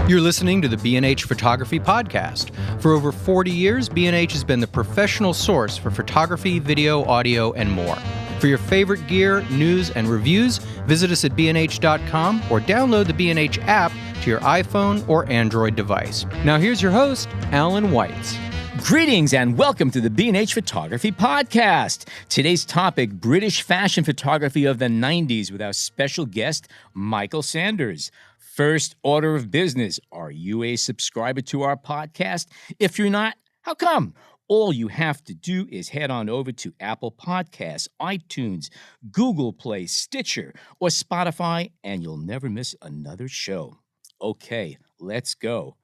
You're listening to the B&H Photography Podcast. For over 40 years, B&H has been the professional source for photography, video, audio, and more. For your favorite gear, news, and reviews, visit us at bnh.com or download the B&H app to your iPhone or Android device. Now here's your host, Allan Weitz. Greetings and welcome to the B&H Photography Podcast. Today's topic, British fashion photography of the 90s with our special guest, Michael Sanders. First order of business, are you a subscriber to our podcast? If you're not, how come? All you have to do is head on over to Apple Podcasts, iTunes, Google Play, Stitcher, or Spotify, and you'll never miss another show. Okay, let's go.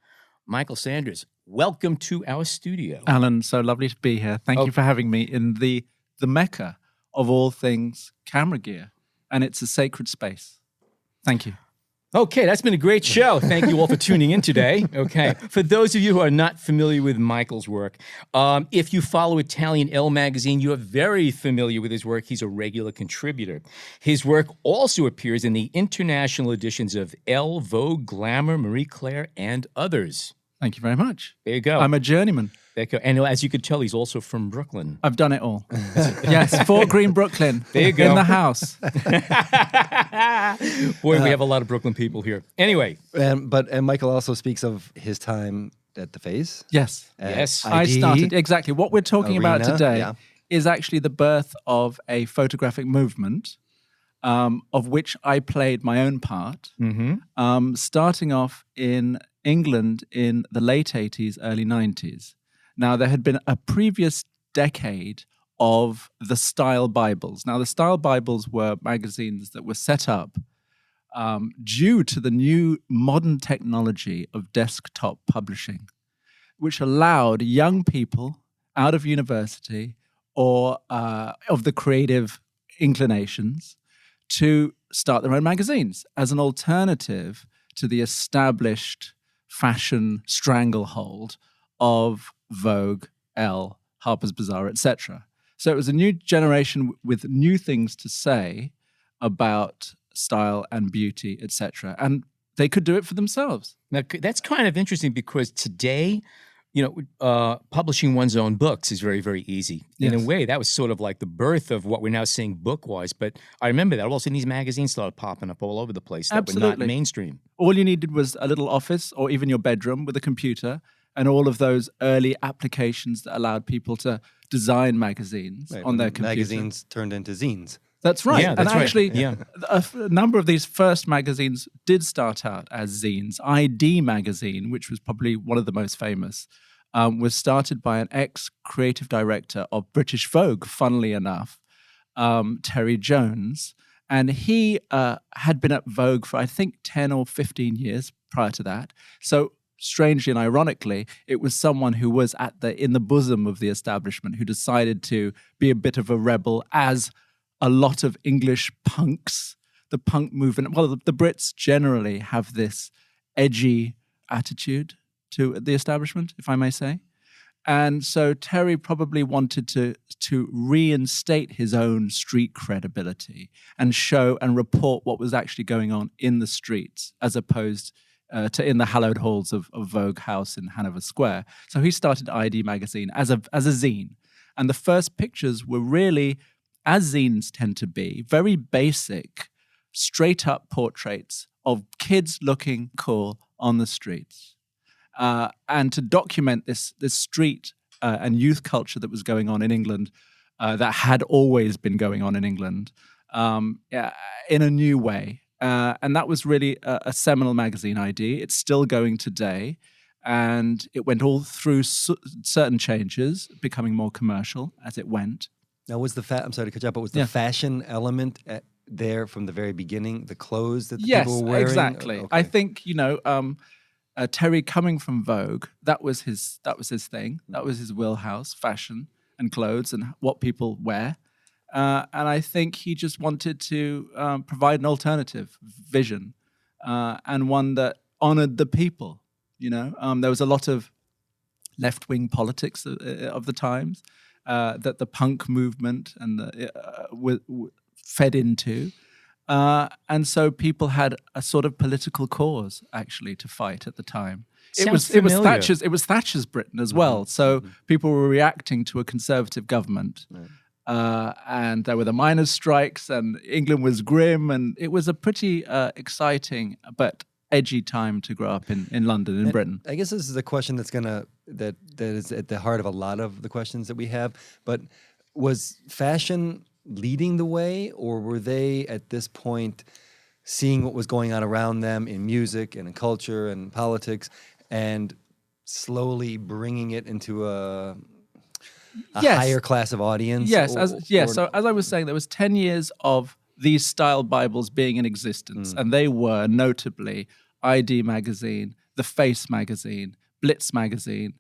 Michael Sanders, welcome to our studio. Allan, so lovely to be here. Thank you for having me in the mecca of all things camera gear, and it's a sacred space. Thank you. Okay, that's been a great show. Thank you all for tuning in today. Okay, for those of you who are not familiar with Michael's work, if you follow Italian Elle magazine, you are very familiar with his work. He's a regular contributor. His work also appears in the international editions of Elle, Vogue, Glamour, Marie Claire, and others. Thank you very much. There you go. I'm a journeyman. There you go. And as you could tell, he's also from Brooklyn. I've done it all. Yes, Fort Greene, Brooklyn. There you go. In the house. Boy, we have a lot of Brooklyn people here. Anyway. And Michael also speaks of his time at the Phase. Yes. Yes. I ID, started, exactly. What we're talking about Arena, today yeah. is actually the birth of a photographic movement, of which I played my own part, starting off in England in the late 80s, early 90s. Now, there had been a previous decade of the Style Bibles. Now, the Style Bibles were magazines that were set up due to the new modern technology of desktop publishing, which allowed young people out of university or of the creative inclinations to start their own magazines as an alternative to the established fashion stranglehold of Vogue, Elle, Harper's Bazaar, etc. So it was a new generation with new things to say about style and beauty, etc. And they could do it for themselves. Now, that's kind of interesting because today, publishing one's own books is very, very easy. In a way, that was sort of like the birth of what we're now seeing book-wise. But I remember that all of a sudden these magazines started popping up all over the place that were not mainstream. All you needed was a little office or even your bedroom with a computer and all of those early applications that allowed people to design magazines on their computer. Magazines turned into zines. That's right. Yeah, that's and actually, right. a number of these first magazines did start out as zines. ID magazine, which was probably one of the most famous, was started by an ex-creative director of British Vogue, funnily enough, Terry Jones. And he had been at Vogue for, I think, 10 or 15 years prior to that. So strangely and ironically, it was someone who was in the bosom of the establishment who decided to be a bit of a rebel, as a lot of English punks, the punk movement, well, the Brits generally have this edgy attitude to the establishment, if I may say. And so Terry probably wanted to reinstate his own street credibility and show and report what was actually going on in the streets, as opposed to in the hallowed halls of Vogue House in Hanover Square. So he started ID magazine as a zine. And the first pictures were really, as zines tend to be, very basic, straight-up portraits of kids looking cool on the streets. And to document this street and youth culture that was going on in England, that had always been going on in England, in a new way. And that was really a seminal magazine, ID. It's still going today. And it went all through certain changes, becoming more commercial as it went. Now, was I'm sorry to cut you off, but was the fashion element there from the very beginning? The clothes that the people were wearing? Yes, exactly. Okay. I think, Terry coming from Vogue, that was his thing. That was his wheelhouse, fashion and clothes and what people wear. And I think he just wanted to provide an alternative vision and one that honored the people. There was a lot of left-wing politics of the times that the punk movement and fed into. And so people had a sort of political cause actually to fight at the time. Sounds It was familiar. Thatcher's Britain as well. So people were reacting to a conservative government. And there were the miners' strikes, and England was grim, and it was a pretty exciting but edgy time to grow up in London, in Britain. I guess this is a question that is at the heart of a lot of the questions that we have. But was fashion leading the way, or were they at this point seeing what was going on around them in music and in culture and politics, and slowly bringing it into a higher class of audience? Yes, So as I was saying, there was 10 years of these style Bibles being in existence, and they were notably ID magazine, The Face magazine, Blitz magazine,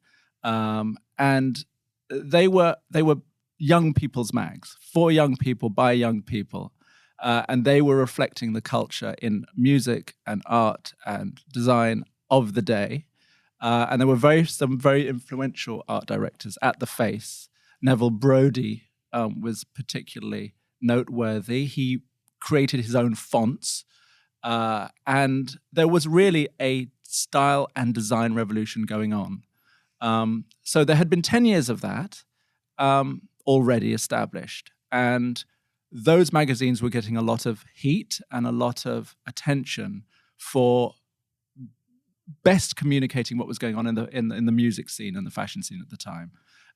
and they were young people's mags, for young people, by young people, and they were reflecting the culture in music and art and design of the day. And there were some very influential art directors at The Face. Neville Brody was particularly noteworthy. He created his own fonts, and there was really a style and design revolution going on. So there had been 10 years of that already established, and those magazines were getting a lot of heat and a lot of attention for best communicating what was going on in the music scene and the fashion scene at the time.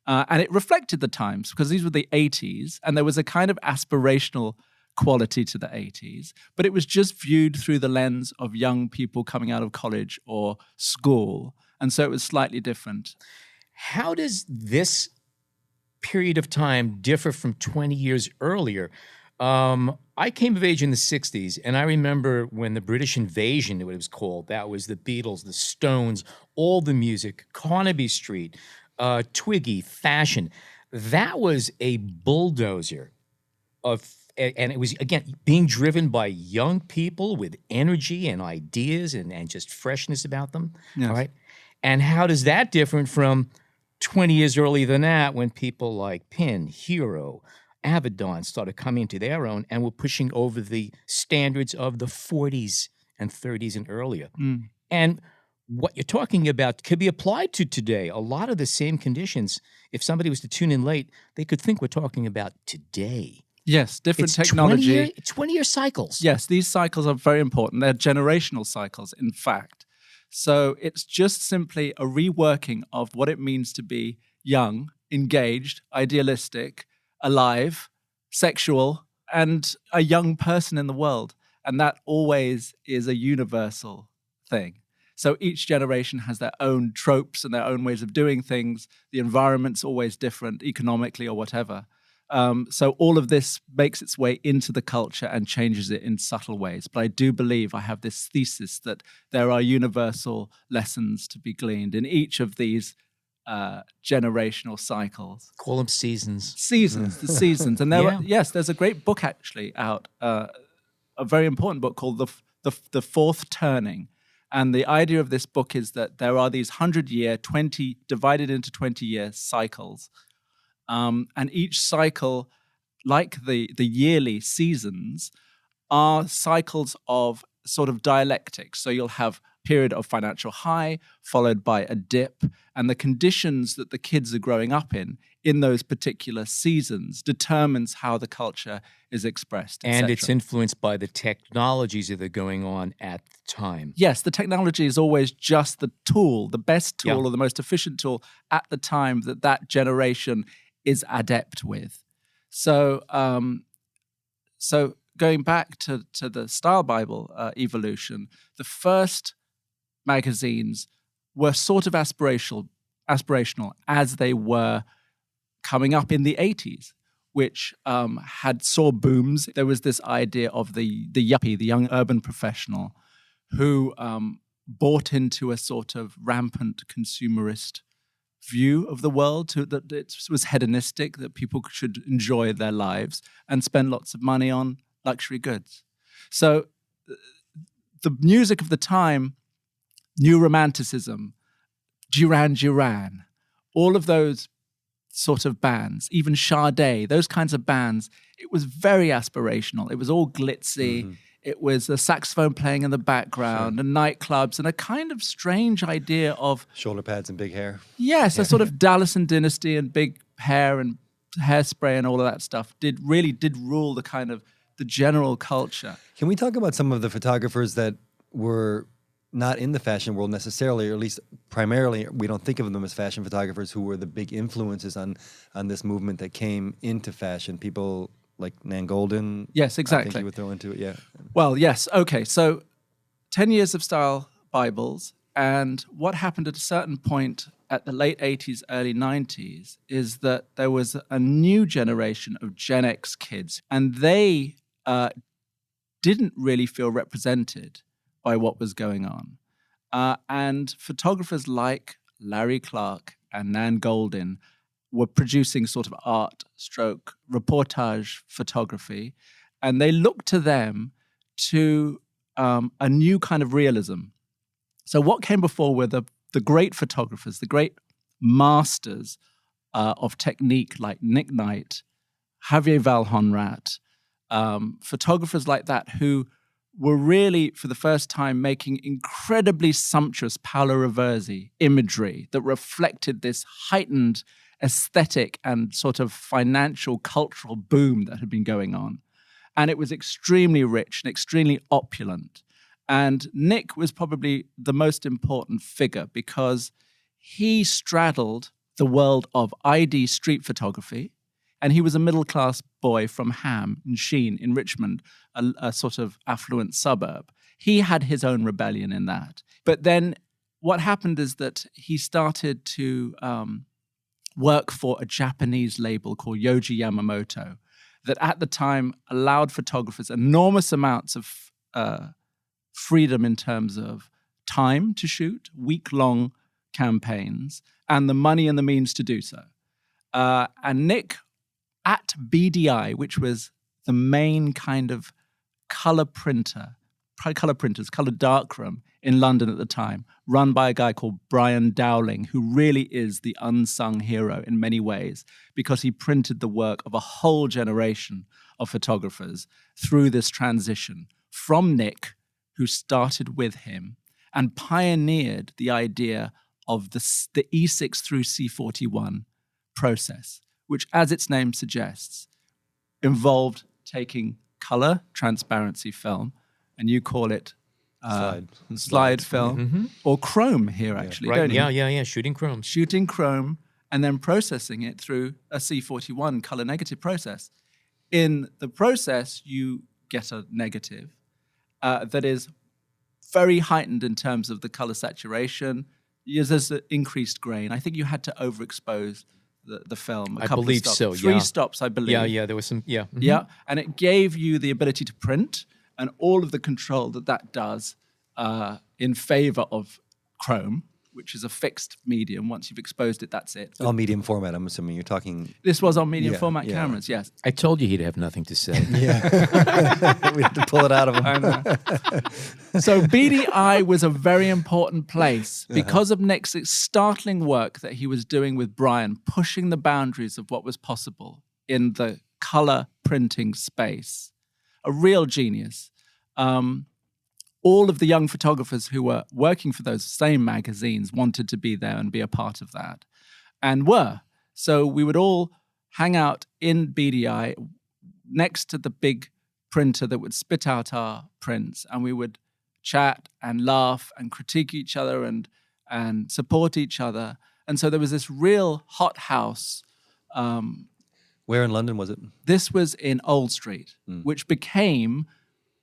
And it reflected the times, because these were the 80s, and there was a kind of aspirational quality to the 80s, but it was just viewed through the lens of young people coming out of college or school, and so it was slightly different. How does this period of time differ from 20 years earlier? I came of age in the 60s, and I remember when the British invasion, what it was called, that was the Beatles, the Stones, all the music, Carnaby Street, Twiggy, fashion. That was a bulldozer and it was, again, being driven by young people with energy and ideas and just freshness about them. Yes. All right. And how does that differ from 20 years earlier than that, when people like Pin, Hero, Avedon started coming into their own and were pushing over the standards of the 40s and 30s and earlier? And what you're talking about could be applied to today. A lot of the same conditions, if somebody was to tune in late, they could think we're talking about today. Yes, different technology. 20-year cycles. Yes, these cycles are very important. They're generational cycles, in fact. So it's just simply a reworking of what it means to be young, engaged, idealistic, alive, sexual, and a young person in the world. And that always is a universal thing. So each generation has their own tropes and their own ways of doing things. The environment's always different, economically or whatever. So all of this makes its way into the culture and changes it in subtle ways. But I do believe, I have this thesis that there are universal lessons to be gleaned in each of these generational cycles. Call them seasons. The seasons. And there's a great book actually out, a very important book called The Fourth Turning. And the idea of this book is that there are these 100-year, divided into 20-year cycles. And each cycle, like the yearly seasons, are cycles of sort of dialectics. So you'll have a period of financial high, followed by a dip, and the conditions that the kids are growing up in those particular seasons determines how the culture is expressed. And it's influenced by the technologies that are going on at the time. Yes, the technology is always just the tool, the best tool or the most efficient tool at the time that generation is adept with. So going back to the Style Bible evolution, the first magazines were sort of aspirational as they were coming up in the 80s, which saw booms. There was this idea of the yuppie, the young urban professional, who bought into a sort of rampant consumerist view of the world, that it was hedonistic, that people should enjoy their lives and spend lots of money on luxury goods. So the music of the time, New Romanticism, Duran Duran, all of those sort of bands, even Sade, those kinds of bands, it was very aspirational. It was all glitzy. It was a saxophone playing in the background and nightclubs and a kind of strange idea of... Shoulder pads and big hair. Yes, a sort of Dallas and Dynasty and big hair and hairspray and all of that stuff did rule the kind of the general culture. Can we talk about some of the photographers that were not in the fashion world necessarily, or at least primarily, we don't think of them as fashion photographers, who were the big influences on this movement that came into fashion? People like Nan Goldin. Yes, exactly. I think you would throw into it, yeah. Well, yes. Okay, so 10 Years of Style Bibles, and what happened at a certain point at the late 80s, early 90s, is that there was a new generation of Gen X kids, and they didn't really feel represented by what was going on. And photographers like Larry Clark and Nan Goldin were producing sort of art stroke reportage photography, and they looked to them to a new kind of realism. So what came before were the great photographers, the great masters of technique like Nick Knight, Javier Valhonrat, photographers like that who were really, for the first time, making incredibly sumptuous Paolo Roversi imagery that reflected this heightened aesthetic and sort of financial, cultural boom that had been going on. And it was extremely rich and extremely opulent. And Nick was probably the most important figure because he straddled the world of ID street photography, and he was a middle-class boy from Ham and Sheen in Richmond, a sort of affluent suburb. He had his own rebellion in that. But then what happened is that he started to work for a Japanese label called Yohji Yamamoto that at the time allowed photographers enormous amounts of freedom in terms of time to shoot, week-long campaigns, and the money and the means to do so. And Nick, at BDI, which was the main kind of color darkroom in London at the time, run by a guy called Brian Dowling, who really is the unsung hero in many ways, because he printed the work of a whole generation of photographers through this transition from Nick, who started with him and pioneered the idea of the E6 through C41 process, which, as its name suggests, involved taking color transparency film, and you call it slide film, or chrome here, actually, right. don't you? Yeah, shooting chrome. Shooting chrome and then processing it through a C41 color negative process. In the process, you get a negative that is very heightened in terms of the color saturation. There's an increased grain. I think you had to overexpose the film. I believe so, Three stops, I believe. Yeah, there was some, yeah. Yeah, and it gave you the ability to print and all of the control that does in favor of chrome, which is a fixed medium. Once you've exposed it, that's it. All medium format, I'm assuming you're talking... This was on medium format cameras, yes. I told you he'd have nothing to say. Yeah. We had to pull it out of him. I know. So BDI was a very important place because of Nick's startling work that he was doing with Brian, pushing the boundaries of what was possible in the color printing space. A real genius. All of the young photographers who were working for those same magazines wanted to be there and be a part of that, and were. So we would all hang out in BDI next to the big printer that would spit out our prints, and we would chat and laugh and critique each other and support each other. And so there was this real hothouse. Where in London was it? This was in Old Street, which became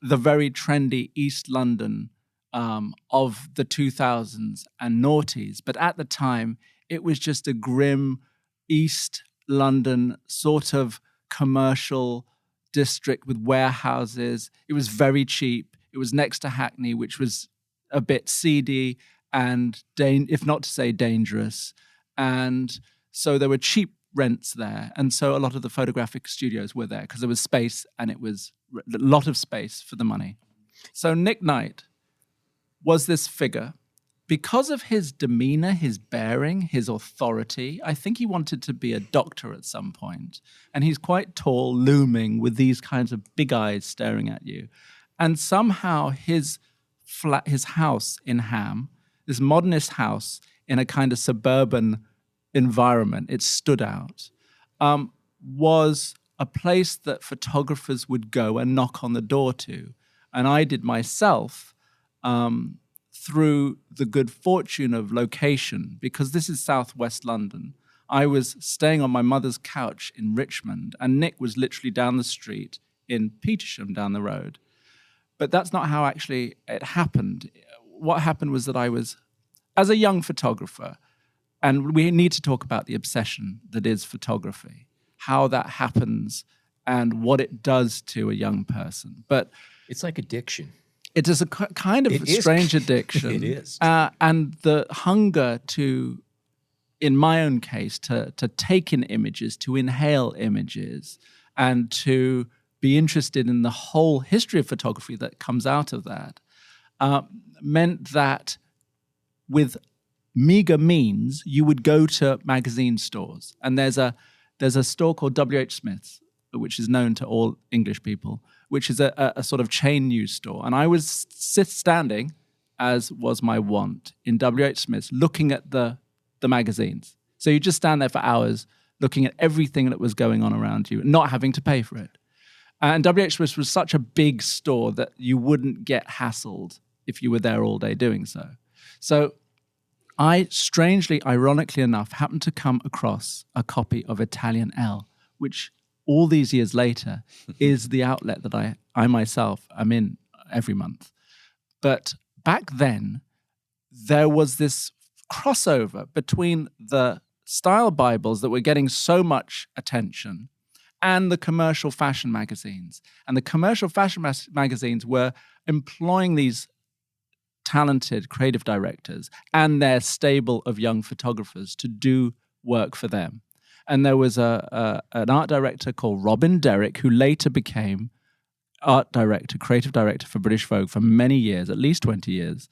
the very trendy East London of the 2000s and noughties. But at the time, it was just a grim East London sort of commercial district with warehouses. It was very cheap. It was next to Hackney, which was a bit seedy and, if not to say dangerous. And so there were cheap rents there. And so a lot of the photographic studios were there because there was space, and it was a lot of space for the money. So Nick Knight was this figure because of his demeanor, his bearing, his authority, I think he wanted to be a doctor at some point. And he's quite tall, looming, with these kinds of big eyes staring at you. And somehow his house in Ham, this modernist house in a kind of suburban environment, it stood out, was a place that photographers would go and knock on the door to. And I did myself, through the good fortune of location, because this is southwest London. I was staying on my mother's couch in Richmond, and Nick was literally down the street in Petersham down the road. But that's not how actually it happened. What happened was that I was, as a young photographer, and we need to talk about the obsession that is photography, how that happens and what it does to a young person. But it's like addiction. it is a kind of strange addiction. It is. And the hunger to, in my own case, to take in images, to inhale images, and to be interested in the whole history of photography that comes out of that, meant that with meager means, you would go to magazine stores. And there's a store called W.H. Smith's, which is known to all English people, which is a sort of chain news store. And I was standing, as was my wont, in W.H. Smith's, looking at the magazines. So you just stand there for hours looking at everything that was going on around you, not having to pay for it. And W.H. Smith's was such a big store that you wouldn't get hassled if you were there all day doing so. So I, strangely, ironically enough, happened to come across a copy of Italian Elle, which all these years later is the outlet that I myself am in every month. But back then, there was this crossover between the style Bibles that were getting so much attention and the commercial fashion magazines. And the commercial fashion magazines were employing these talented creative directors and their stable of young photographers to do work for them. And there was an art director called Robin Derrick, who later became art director, creative director for British Vogue for many years, at least 20 years,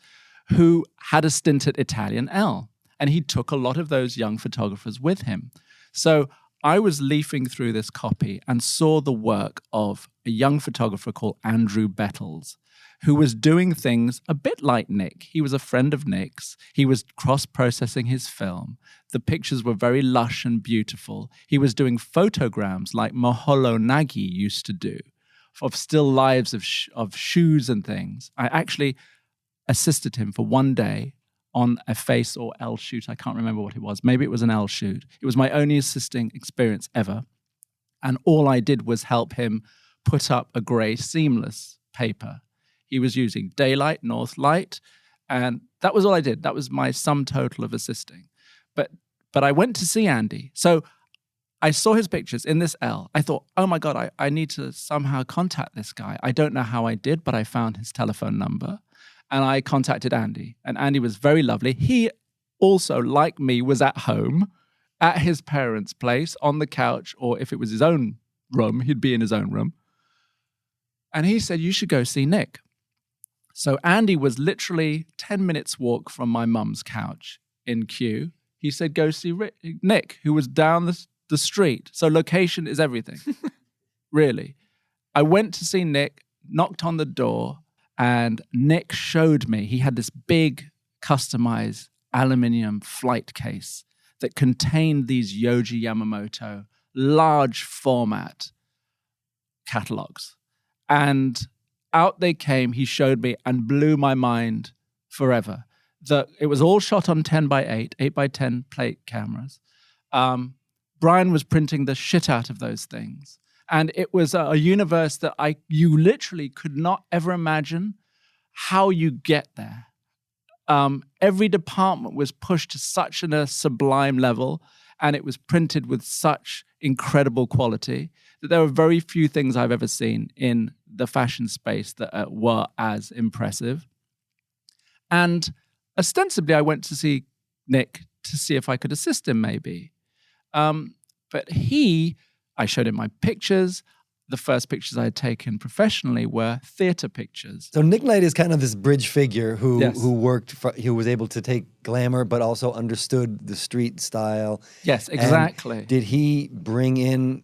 who had a stint at Italian Elle. And he took a lot of those young photographers with him. So I was leafing through this copy and saw the work of a young photographer called Andrew Bettles, who was doing things a bit like Nick. He was a friend of Nick's. He was cross-processing his film. The pictures were very lush and beautiful. He was doing photograms like Maholo Nagy used to do, of still lives of shoes and things. I actually assisted him for one day on a face or L shoot. I can't remember what it was. Maybe it was an L shoot. It was my only assisting experience ever. And all I did was help him put up a gray seamless paper. He was using daylight, north light, and that was all I did. That was my sum total of assisting. But I went to see Andy. So I saw his pictures in this L. I thought, oh my God, I need to somehow contact this guy. I don't know how I did, but I found his telephone number. And I contacted Andy, and Andy was very lovely. He also, like me, was at home at his parents' place on the couch, or if it was his own room, he'd be in his own room. And he said, you should go see Nick. So Andy was literally 10 minutes walk from my mum's couch in Kew. He said, go see Nick, who was down the street. So location is everything, really. I went to see Nick, knocked on the door, and Nick showed me, he had this big customized aluminium flight case that contained these Yohji Yamamoto large format catalogs. And out they came, he showed me, and blew my mind forever. It was all shot on 10x8, 8x10 plate cameras. Brian was printing the shit out of those things. And it was a universe that you literally could not ever imagine how you get there. Every department was pushed to such a sublime level, and it was printed with such incredible quality that there were very few things I've ever seen in the fashion space that were as impressive. And ostensibly, I went to see Nick to see if I could assist him maybe. But I showed him my pictures. the first pictures I had taken professionally were theater pictures. So Nick Knight is kind of this bridge figure who Yes. who was able to take glamour, but also understood the street style. Yes, And exactly. did he bring in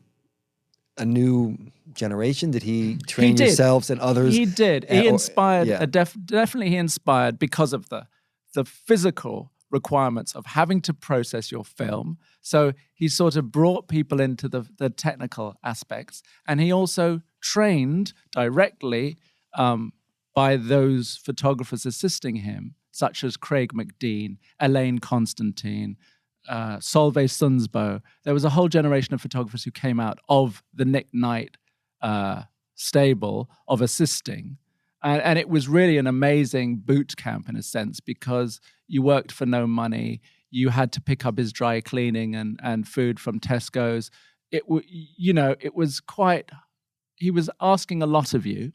a new generation? Did he train He did. yourselves and others? He did. He Or- inspired. yeah. Definitely, he inspired because of the physical requirements of having to process your film. So he sort of brought people into the technical aspects, and he also trained directly by those photographers assisting him, such as Craig McDean, Elaine Constantine, Solveig Sundsbo. There was a whole generation of photographers who came out of the Nick Knight stable of assisting. And it was really an amazing boot camp in a sense, because you worked for no money. You had to pick up his dry cleaning and food from Tesco's. It was quite, he was asking a lot of you,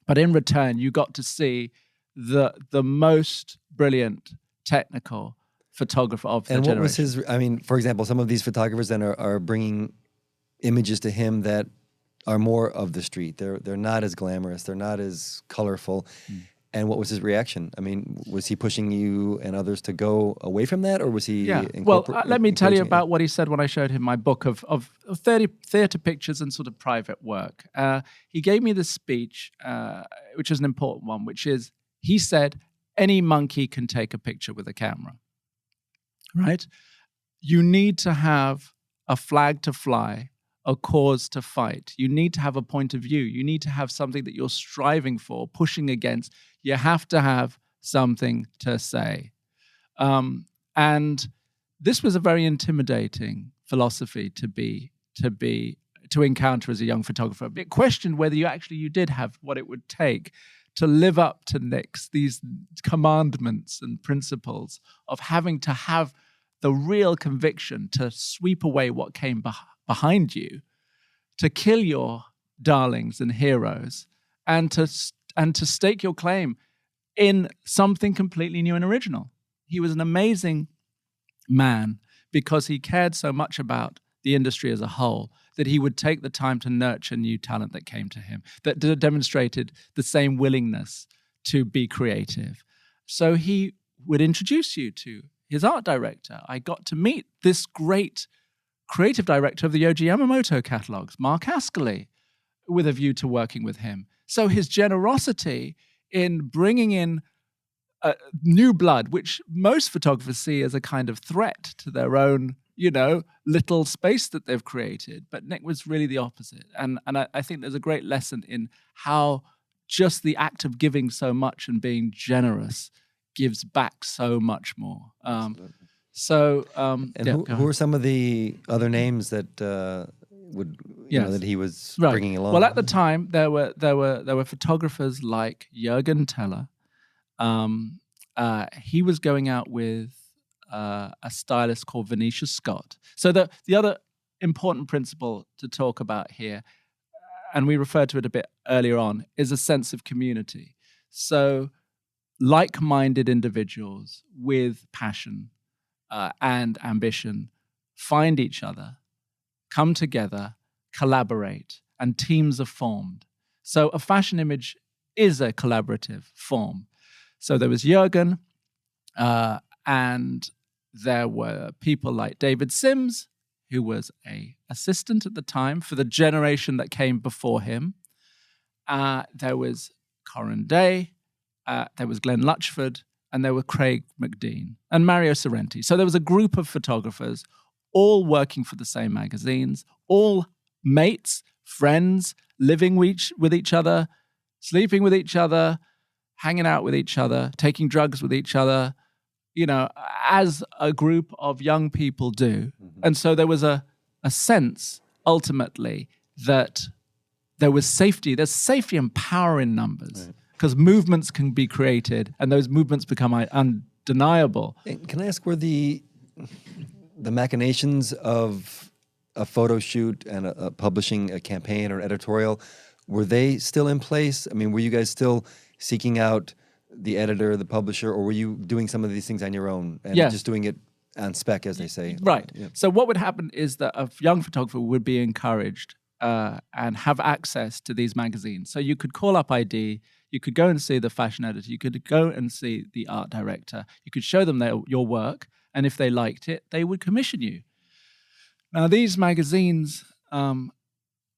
but in return, you got to see the most brilliant technical photographer of the And generation. what was his? I mean, for example, some of these photographers then are bringing images to him that are more of the street. They're not as glamorous. They're not as colorful. And what was his reaction? I mean, was he pushing you and others to go away from that, or was he? Yeah. Well, let me tell you encouraging it? about what he said when I showed him my book of 30 theatre pictures and sort of private work. He gave me this speech, which is an important one, which is, he said, any monkey can take a picture with a camera, right? You need to have a flag to fly, a cause to fight. You need to have a point of view. You need to have something that you're striving for, pushing against. You have to have something to say. And this was a very intimidating philosophy to encounter as a young photographer. It questioned whether you did have what it would take to live up to Nick's, these commandments and principles of having to have the real conviction to sweep away what came behind you, to kill your darlings and heroes, and to stake your claim in something completely new and original. He was an amazing man because he cared so much about the industry as a whole that he would take the time to nurture new talent that came to him, that demonstrated the same willingness to be creative. So he would introduce you to his art director. I got to meet this great creative director of the Yohji Yamamoto catalogs, Mark Ascoli, with a view to working with him. So his generosity in bringing in new blood, which most photographers see as a kind of threat to their own, little space that they've created. But Nick was really the opposite. And I think there's a great lesson in how just the act of giving so much and being generous gives back so much more. Who are some of the other names that that he was bringing along? Well, at the time there were photographers like Jürgen Teller. He was going out with a stylist called Venetia Scott. So the other important principle to talk about here, and we referred to it a bit earlier on, is a sense of community. So like-minded individuals with passion and ambition find each other, come together, collaborate, and teams are formed. So a fashion image is a collaborative form. So there was Jürgen, and there were people like David Sims, who was an assistant at the time for the generation that came before him. There was Corin Day, there was Glenn Luchford, and there were Craig McDean and Mario Sorrenti. So there was a group of photographers all working for the same magazines, all mates, friends, living with each other, sleeping with each other, hanging out with each other, taking drugs with each other, as a group of young people do. Mm-hmm. And so there was a sense, ultimately, that there was safety. There's safety and power in numbers, because movements can be created, and those movements become undeniable. And can I ask, were the machinations of a photo shoot and a publishing a campaign or an editorial, were they still in place? I mean, were you guys still seeking out the editor, the publisher, or were you doing some of these things on your own and just doing it on spec, as they say? Right. Yeah. So what would happen is that a young photographer would be encouraged and have access to these magazines. So you could call up ID, you could go and see the fashion editor, you could go and see the art director, you could show them your work, and if they liked it, they would commission you. Now, these magazines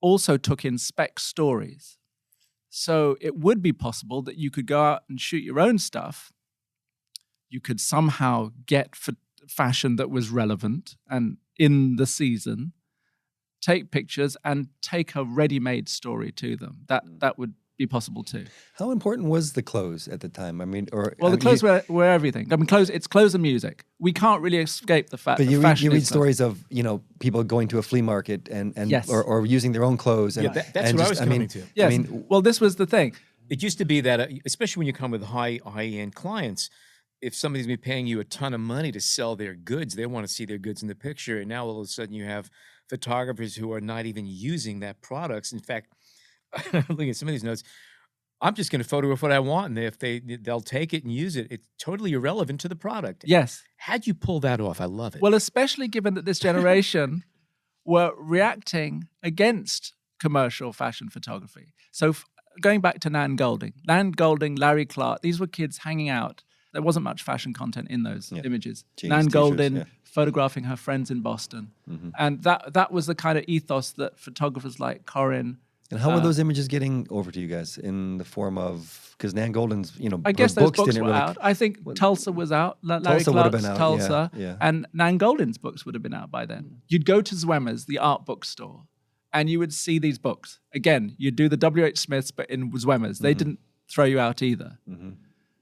also took in spec stories. So it would be possible that you could go out and shoot your own stuff. You could somehow get fashion that was relevant and in the season, take pictures and take a ready-made story to them. That would be possible too. How important was the clothes at the time? I mean, the clothes were everything. I mean, it's clothes and music. We can't really escape the fact. But you fashion read stories of people going to a flea market and yes. or using their own clothes. And, that's and what just, I was coming to. Yes. Well, this was the thing. It used to be that, especially when you come with high-end clients, if somebody's been paying you a ton of money to sell their goods, they want to see their goods in the picture. And now all of a sudden you have photographers who are not even using that products. In fact, looking at some of these notes, I'm just going to photograph what I want, and if they'll take it and use it, it's totally irrelevant to the product. Yes. How'd you pull that off? I love it. Well, especially given that this generation were reacting against commercial fashion photography. So going back to Nan Golding, Larry Clark, these were kids hanging out. There wasn't much fashion content in those images. Jeans, Nan t-shirts, Goldin photographing her friends in Boston. Mm-hmm. And that was the kind of ethos that photographers like Corinne. And how were those images getting over to you guys in the form of, because Nan Goldin's, I guess those books didn't were really, out. I think Tulsa was out. Larry Tulsa would have Clark's been out, Tulsa. yeah. And Nan Goldin's books would have been out by then. You'd go to Zwemmer's, the art bookstore, and you would see these books. Again, you'd do the W.H. Smiths, but in Zwemmer's. They didn't throw you out either. Mm-hmm.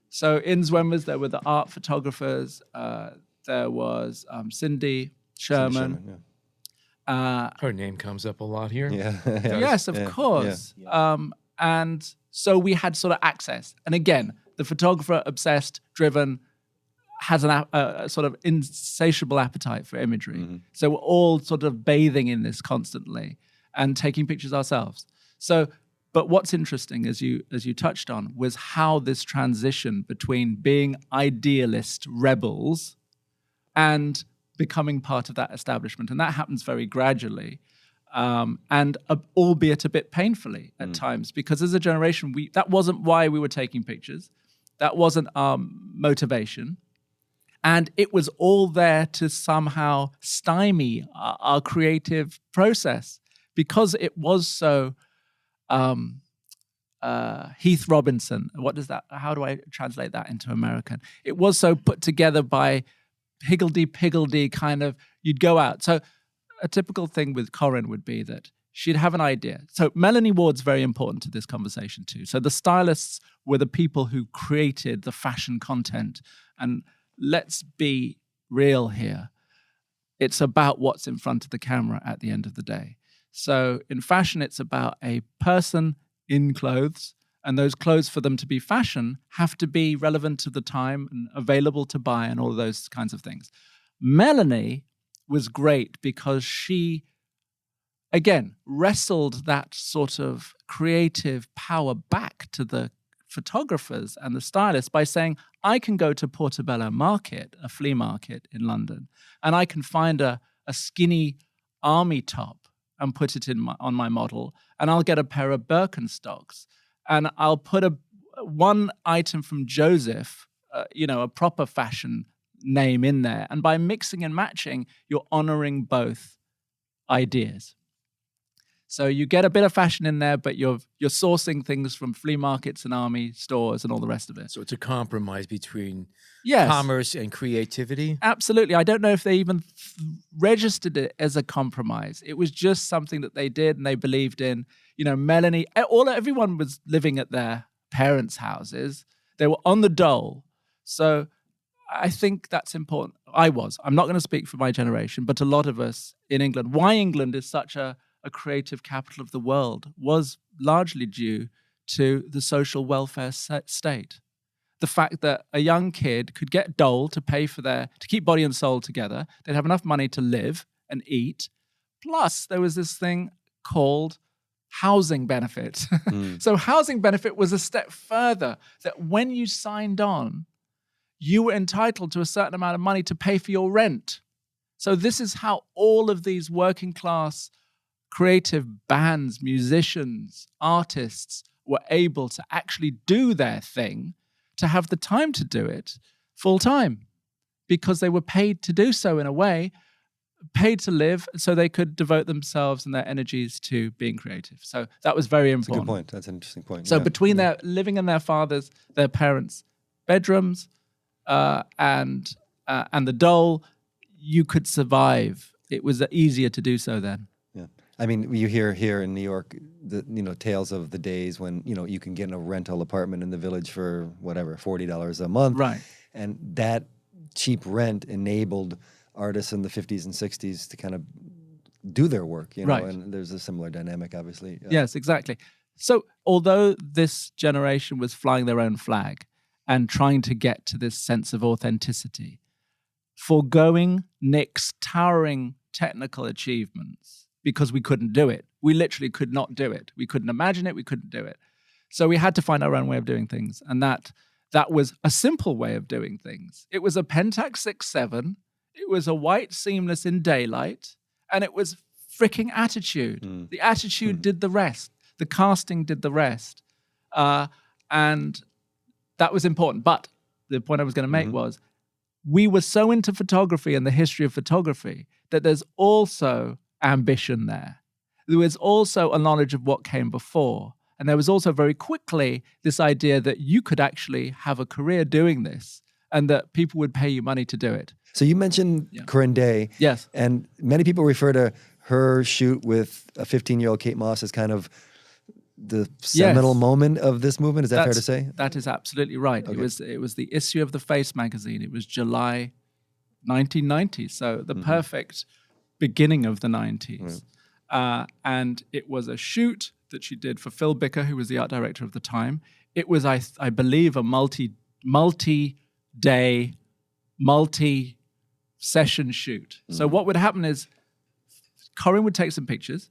So in Zwemmer's, there were the art photographers. There was Cindy Sherman. Her name comes up a lot here. Yeah. Yes, of course. Yeah. And so we had sort of access. And again, the photographer, obsessed, driven, has a sort of insatiable appetite for imagery. Mm-hmm. So we're all sort of bathing in this constantly and taking pictures ourselves. So, but what's interesting, as you touched on, was how this transition between being idealist rebels and becoming part of that establishment. And that happens very gradually, and albeit a bit painfully at times, because as a generation, that wasn't why we were taking pictures. That wasn't our motivation. And it was all there to somehow stymie our creative process, because it was so Heath Robinson. How do I translate that into American? It was so put together by higgledy-piggledy kind of, you'd go out. So a typical thing with Corinne would be that she'd have an idea. So Melanie Ward's very important to this conversation too. So the stylists were the people who created the fashion content. And let's be real here. It's about what's in front of the camera at the end of the day. So in fashion, it's about a person in clothes, and those clothes, for them to be fashion, have to be relevant to the time and available to buy and all of those kinds of things. Melanie was great because she, again, wrestled that sort of creative power back to the photographers and the stylists by saying, I can go to Portobello Market, a flea market in London, and I can find a skinny army top and put it on my model, and I'll get a pair of Birkenstocks. And I'll put one item from Joseph, a proper fashion name in there. And by mixing and matching, you're honoring both ideas. So you get a bit of fashion in there, but you're sourcing things from flea markets and army stores and all the rest of it. So it's a compromise between yes, commerce and creativity? Absolutely. I don't know if they even registered it as a compromise. It was just something that they did and they believed in. Melanie, everyone was living at their parents' houses. They were on the dole. So I think that's important. I'm not going to speak for my generation, but a lot of us in England, why England is such a creative capital of the world was largely due to the social welfare state. The fact that a young kid could get dole to pay to keep body and soul together. They'd have enough money to live and eat. Plus, there was this thing called housing benefit. So housing benefit was a step further, that when you signed on, you were entitled to a certain amount of money to pay for your rent. So this is how all of these working class creative bands, musicians, artists were able to actually do their thing, to have the time to do it full time, because they were paid to do so in a way, paid to live, so they could devote themselves and their energies to being creative. So that was very important. That's a good point. That's an interesting point. So between their living in their parents' bedrooms, and the dole, you could survive. It was easier to do so then. Yeah. I mean, you hear here in New York, tales of the days when, you can get a rental apartment in the Village for whatever, $40 a month. Right. And that cheap rent enabled artists in the 50s and 60s to kind of do their work, Right. And there's a similar dynamic, obviously. Yes, exactly. So although this generation was flying their own flag and trying to get to this sense of authenticity, foregoing Nick's towering technical achievements because we couldn't do it. We literally could not do it. We couldn't imagine it. We couldn't do it. So we had to find our own way of doing things. And that was a simple way of doing things. It was a Pentax 6.7. It was a white seamless in daylight. And it was freaking attitude. The attitude did the rest. The casting did the rest. And that was important. But the point I was going to make was, we were so into photography and the history of photography that there's also ambition there. There was also a knowledge of what came before. And there was also very quickly this idea that you could actually have a career doing this and that people would pay you money to do it. So you mentioned Corinne Day. Yes. And many people refer to her shoot with a 15-year-old Kate Moss as kind of the seminal moment of this movement. Is that fair to say? That is absolutely right. Okay. It was the issue of the Face magazine. It was July 1990, so the perfect beginning of the 90s. And it was a shoot that she did for Phil Bicker, who was the art director of the time. It was, I believe, a multi-day, multi-session shoot. So what would happen is Corinne would take some pictures.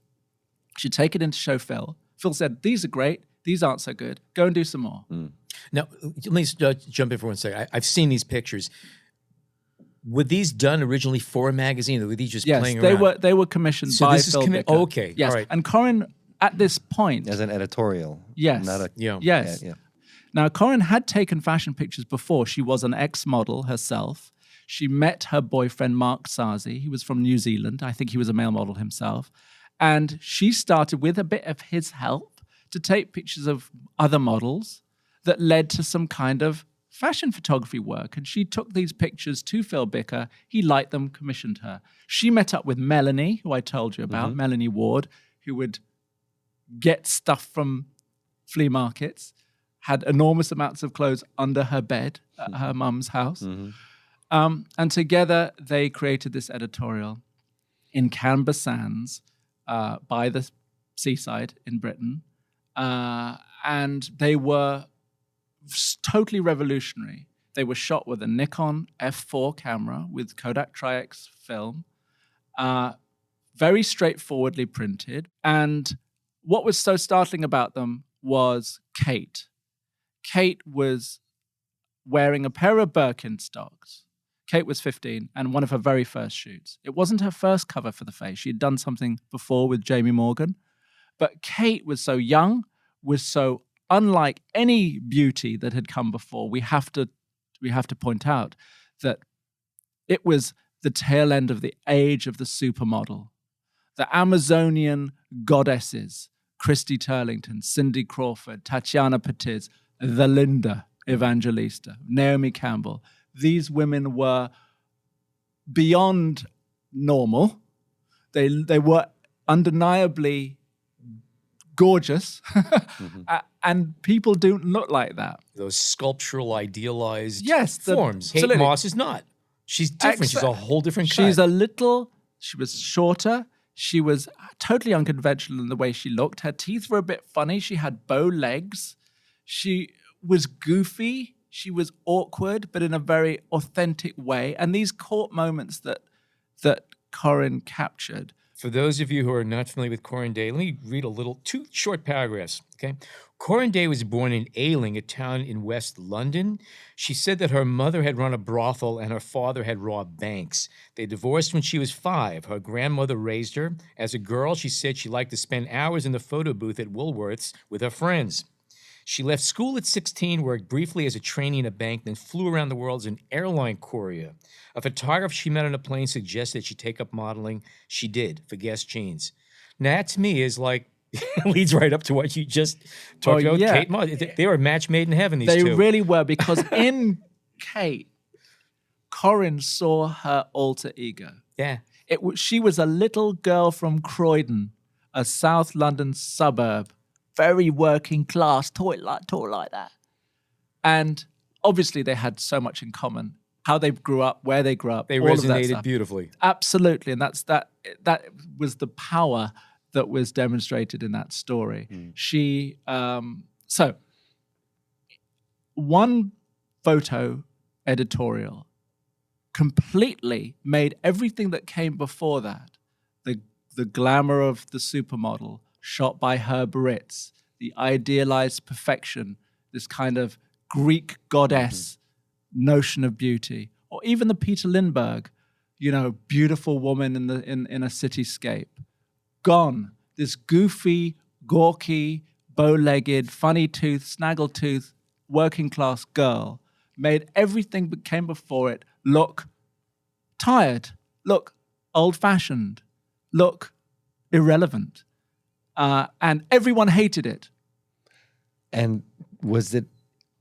She'd take it in to show Phil. Phil said, these are great. These aren't so good. Go and do some more. Now, let me jump in for 1 second. I've seen these pictures. Were these done originally for a magazine, or were these just playing around? Yes, they were commissioned by Phil Bicker. Oh, okay, yes, all right. and Corinne, at this point... As an editorial. Yes. Not a, Yes. Yeah. Now, Corinne had taken fashion pictures before. She was an ex-model herself. She met her boyfriend, Mark Sarzi. He was from New Zealand. I think he was a male model himself. And she started, with a bit of his help, to take pictures of other models that led to some kind of fashion photography work. And she took these pictures to Phil Bicker. He liked them, commissioned her. She met up with Melanie, who I told you about, Melanie Ward, who would get stuff from flea markets, had enormous amounts of clothes under her bed at her mum's house. And together they created this editorial in Canberra Sands, by the seaside in Britain. And they were totally revolutionary. They were shot with a Nikon F4 camera with Kodak Tri-X film, very straightforwardly printed. And what was so startling about them was Kate. Kate was wearing a pair of Birkenstocks. Kate was 15 and one of her very first shoots. It wasn't her first cover for the Face. She had done something before with Jamie Morgan. But Kate was so young, was so unlike any beauty that had come before. We have to point out that it was the tail end of the age of the supermodel. The Amazonian goddesses, Christy Turlington, Cindy Crawford, Tatiana Petiz, the Linda Evangelista, Naomi Campbell. These women were beyond normal. They were undeniably gorgeous, and people don't look like that. Those sculptural, idealized Yes, forms. Kate Moss is not. She's different. She's a whole different cut. She was shorter. She was totally unconventional in the way she looked. Her teeth were a bit funny. She had bow legs. She was goofy. She was awkward, but in a very authentic way. And these court moments that Corinne captured For those of you who are not familiar with Corin Day, let me read two short paragraphs, okay? Corin Day was born in Ayling, a town in West London. She said that her mother had run a brothel and her father had robbed banks. They divorced when she was 5. Her grandmother raised her. As a girl, she said she liked to spend hours in the photo booth at Woolworth's with her friends. She left school at 16, worked briefly as a trainee in a bank, then flew around the world as an airline courier. A photographer she met on a plane suggested she take up modeling. She did, for Guess Jeans. Now, that to me is like, leads right up to what you just talked about. Yeah. Kate Moss. They were a match made in heaven, these They two. really were, because in Kate, Corin saw her alter ego. Yeah. She was a little girl from Croydon, a South London suburb, very working class, taught like that. And obviously they had so much in common. How they grew up, where they grew up. They all of that resonated stuff. beautifully. Absolutely. And that was the power that was demonstrated in that story. She, so one photo editorial completely made everything that came before that, the glamour of the supermodel shot by Herb Ritz, the idealized perfection, this kind of Greek goddess notion of beauty, or even the Peter Lindbergh, beautiful woman in a cityscape. Gone. This goofy, gawky, bow-legged, funny-toothed, snaggletooth, working-class girl made everything that came before it look tired, look old-fashioned, look irrelevant. And everyone hated it. And was it,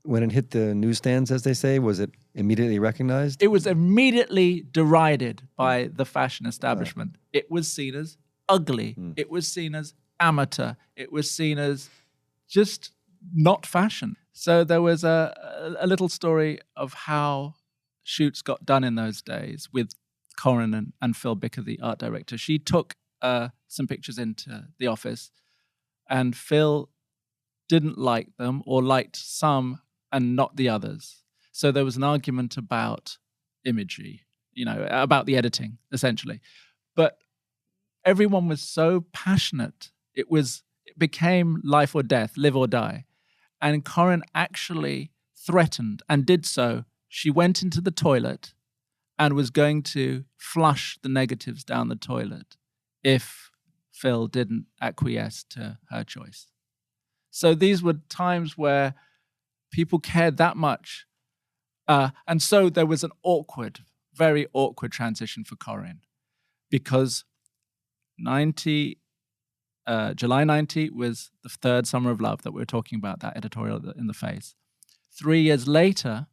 when it hit the newsstands, as they say, was it immediately recognized? It was immediately derided by the fashion establishment. It was seen as ugly. It was seen as amateur. It was seen as just not fashion. So there was a little story of how shoots got done in those days with Corin and Phil Bicker, the art director. She took some pictures into the office, and Phil didn't like them, or liked some and not the others. So there was an argument about imagery, about the editing, essentially. But everyone was so passionate. It became life or death, live or die. And Corin actually threatened, and did so. She went into the toilet and was going to flush the negatives down the toilet if Phil didn't acquiesce to her choice. So these were times where people cared that much. And so there was an very awkward transition for Corin, because July 90 was the third Summer of Love that we were talking about, that editorial in the Face. 3 years later,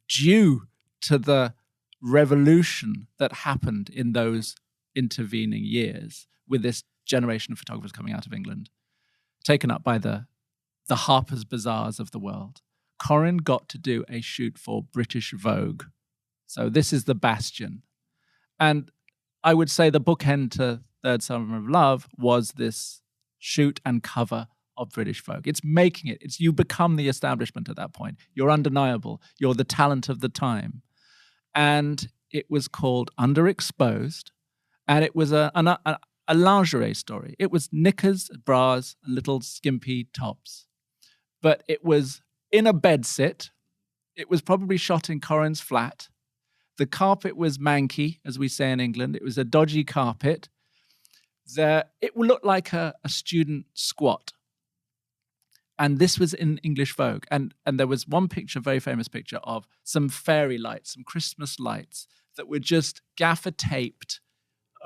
due to the revolution that happened in those intervening years with this generation of photographers coming out of England, taken up by the Harper's Bazaars of the world, Corin got to do a shoot for British Vogue. So this is the bastion. And I would say the bookend to Third Summer of Love was this shoot and cover of British Vogue. It's making it. You become the establishment at that point. You're undeniable. You're the talent of the time. And it was called Underexposed. And it was a lingerie story. It was knickers, bras, and little skimpy tops. But it was in a bedsit. It was probably shot in Corin's flat. The carpet was manky, as we say in England. It was a dodgy carpet. It looked like a student squat. And this was in English Vogue. And there was one picture, very famous picture, of some fairy lights, some Christmas lights that were just gaffer taped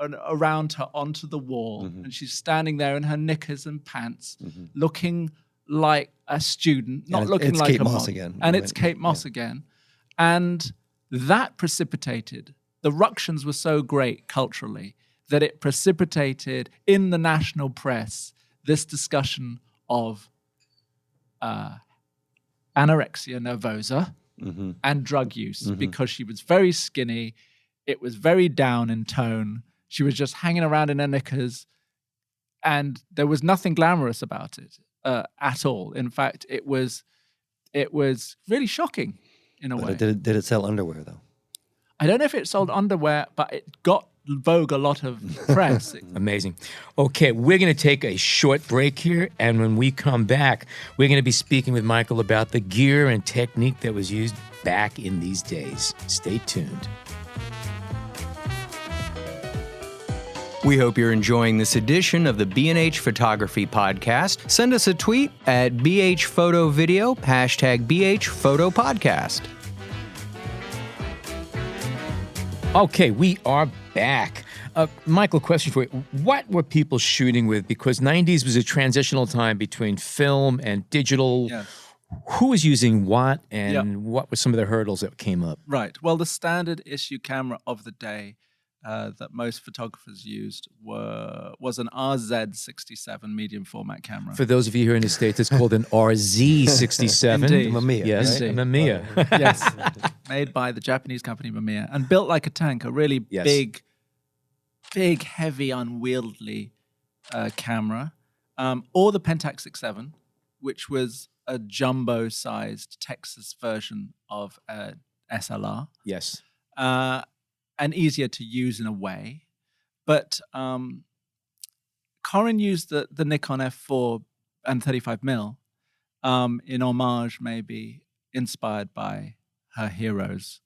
around her onto the wall. Mm-hmm. And she's standing there in her knickers and pants, mm-hmm. looking like a student, not looking like Kate a Moss model. again. And it's Kate Moss again. And that precipitated, the ructions were so great culturally that it precipitated in the national press this discussion of anorexia nervosa mm-hmm. and drug use, mm-hmm. because she was very skinny. It was very down in tone. She was just hanging around in her knickers, and there was nothing glamorous about it at all. In fact, it was really shocking in a way. Did it sell underwear, though? I don't know if it sold underwear, but it got vogue a lot of press. Amazing. Okay, we're going to take a short break here, and when we come back, we're going to be speaking with Michael about the gear and technique that was used back in these days. Stay tuned. We hope you're enjoying this edition of the B&H Photography Podcast. Send us a tweet at BHPhotoVideo, #BHPhotoPodcast. Okay, we are back. Michael, question for you. What were people shooting with? Because 90s was a transitional time between film and digital. Yes. Who was using what, and what were some of the hurdles that came up? Right. Well, the standard issue camera of the day that most photographers used was an RZ67 medium format camera. For those of you here in the States, it's called an RZ67. Indeed. Mamiya, Yes, right? Mamiya. Yes, made by the Japanese company Mamiya, and built like a tank, a really big, heavy, unwieldy camera. Or the Pentax 67, which was a jumbo-sized Texas version of SLR. Yes. And easier to use in a way. But Corinne used the Nikon F4 and 35mm in homage, maybe inspired by her heroes,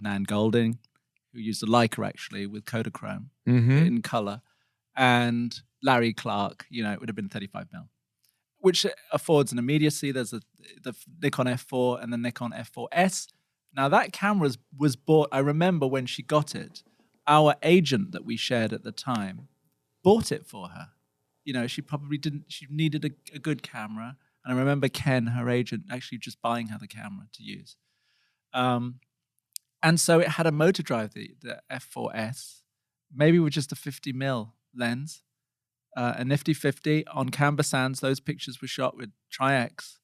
Nan Golding, who used a Leica actually with Kodachrome in color, and Larry Clark, it would have been 35mm, which affords an immediacy. There's the Nikon F4 and the Nikon F4S. Now, that camera was bought, I remember when she got it, our agent that we shared at the time bought it for her. She probably she needed a good camera. And I remember Ken, her agent, actually just buying her the camera to use. And so it had a motor drive, the F4S, maybe with just a 50mm lens, a nifty 50 on Canberra Sands. Those pictures were shot with Tri-X.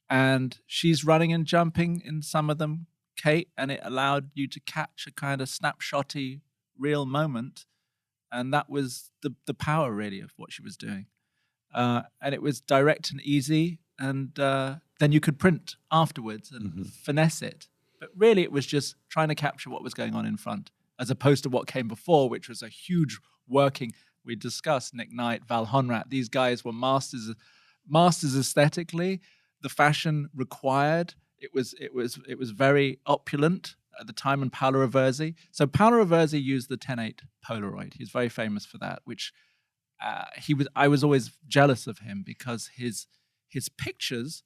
And she's running and jumping in some of them, Kate, and it allowed you to catch a kind of snapshotty real moment, and that was the power really of what she was doing. And it was direct and easy, and then you could print afterwards and finesse it. But really it was just trying to capture what was going on in front, as opposed to what came before, which was a huge working. We discussed Nick Knight, Val Honrat. These guys were masters aesthetically. The fashion required. It was very opulent at the time, and Paolo Roversi. So Paolo Roversi used the 10-8 Polaroid. He's very famous for that, which I was always jealous of him because his pictures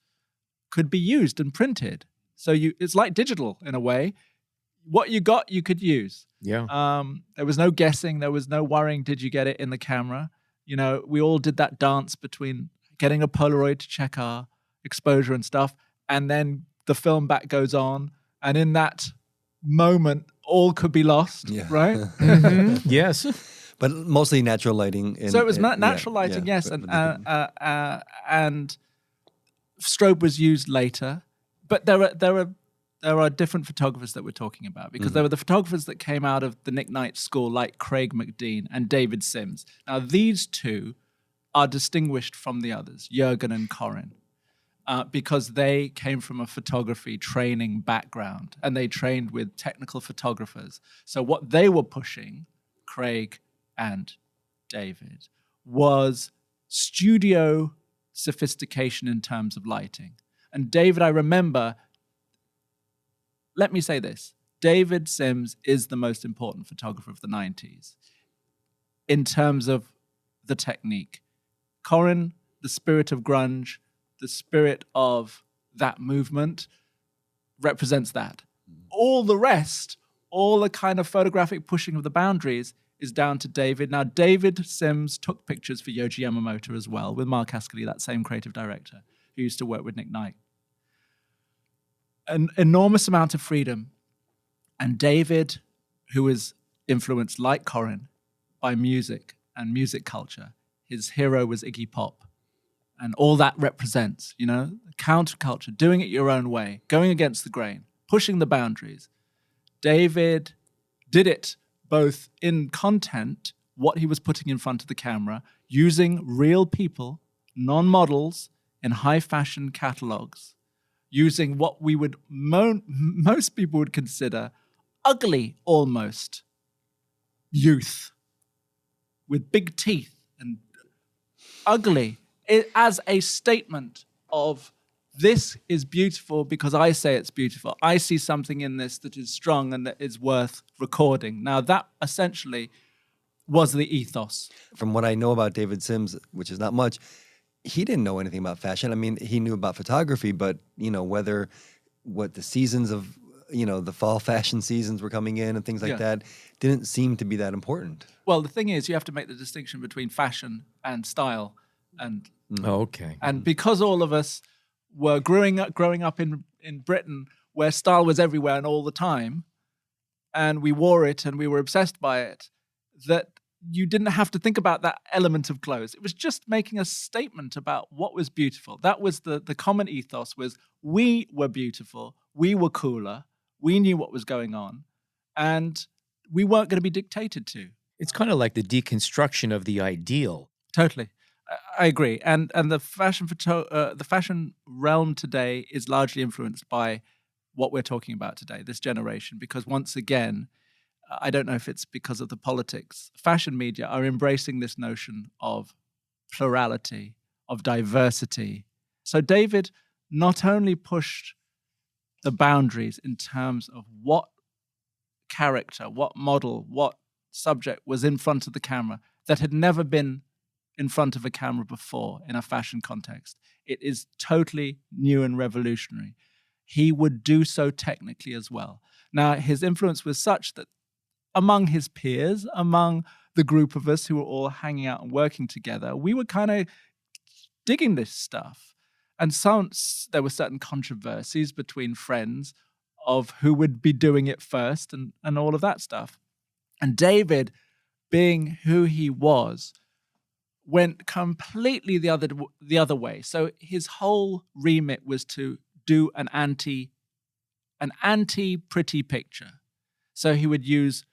could be used and printed. So it's like digital in a way. What you got, you could use. Yeah. There was no guessing. There was no worrying, did you get it in the camera? We all did that dance between getting a Polaroid to check our exposure and stuff, and then the film back goes on, and in that moment, all could be lost, right? Yes. But mostly natural lighting. So it was natural lighting, yes, and strobe was used later. But there are different photographers that we're talking about, because there were the photographers that came out of the Nick Knight school, like Craig McDean and David Sims. Now, these two are distinguished from the others, Jürgen and Corinne. Because they came from a photography training background, and they trained with technical photographers. So what they were pushing, Craig and David, was studio sophistication in terms of lighting. And David, I remember, let me say this, David Sims is the most important photographer of the 90s in terms of the technique. Corinne, the spirit of grunge, the spirit of that movement, represents that. All the rest, all the kind of photographic pushing of the boundaries, is down to David. Now, David Sims took pictures for Yohji Yamamoto as well, with Mark Ascoli, that same creative director who used to work with Nick Knight. An enormous amount of freedom. And David, who is influenced, like Corinne, by music and music culture, his hero was Iggy Pop. And all that represents, counterculture, doing it your own way, going against the grain, pushing the boundaries. David did it both in content, what he was putting in front of the camera, using real people, non-models, in high fashion catalogs, using what we would, most people would consider ugly almost youth with big teeth and ugly as a statement of this is beautiful because I say it's beautiful. I see something in this that is strong and that is worth recording. Now, that essentially was the ethos. From what I know about David Sims, which is not much, he didn't know anything about fashion. I mean, he knew about photography, but, what the seasons of, the fall fashion seasons were coming in and things like that didn't seem to be that important. Well, the thing is, you have to make the distinction between fashion and style. And Okay. And because all of us were growing up in Britain where style was everywhere and all the time, and we wore it and we were obsessed by it, that you didn't have to think about that element of clothes. It was just making a statement about what was beautiful. That was the common ethos, was we were beautiful, we were cooler, we knew what was going on, and we weren't going to be dictated to. It's kind of like the deconstruction of the ideal. Totally. I agree. And the fashion realm today is largely influenced by what we're talking about today, this generation, because once again, I don't know if it's because of the politics, fashion media are embracing this notion of plurality, of diversity. So David not only pushed the boundaries in terms of what character, what model, what subject was in front of the camera that had never been in front of a camera before in a fashion context. It is totally new and revolutionary. He would do so technically as well. Now, his influence was such that among his peers, among the group of us who were all hanging out and working together, we were kind of digging this stuff. And there were certain controversies between friends of who would be doing it first and all of that stuff. And David, being who he was, went completely the other way. So his whole remit was to do an anti-pretty picture. So he would use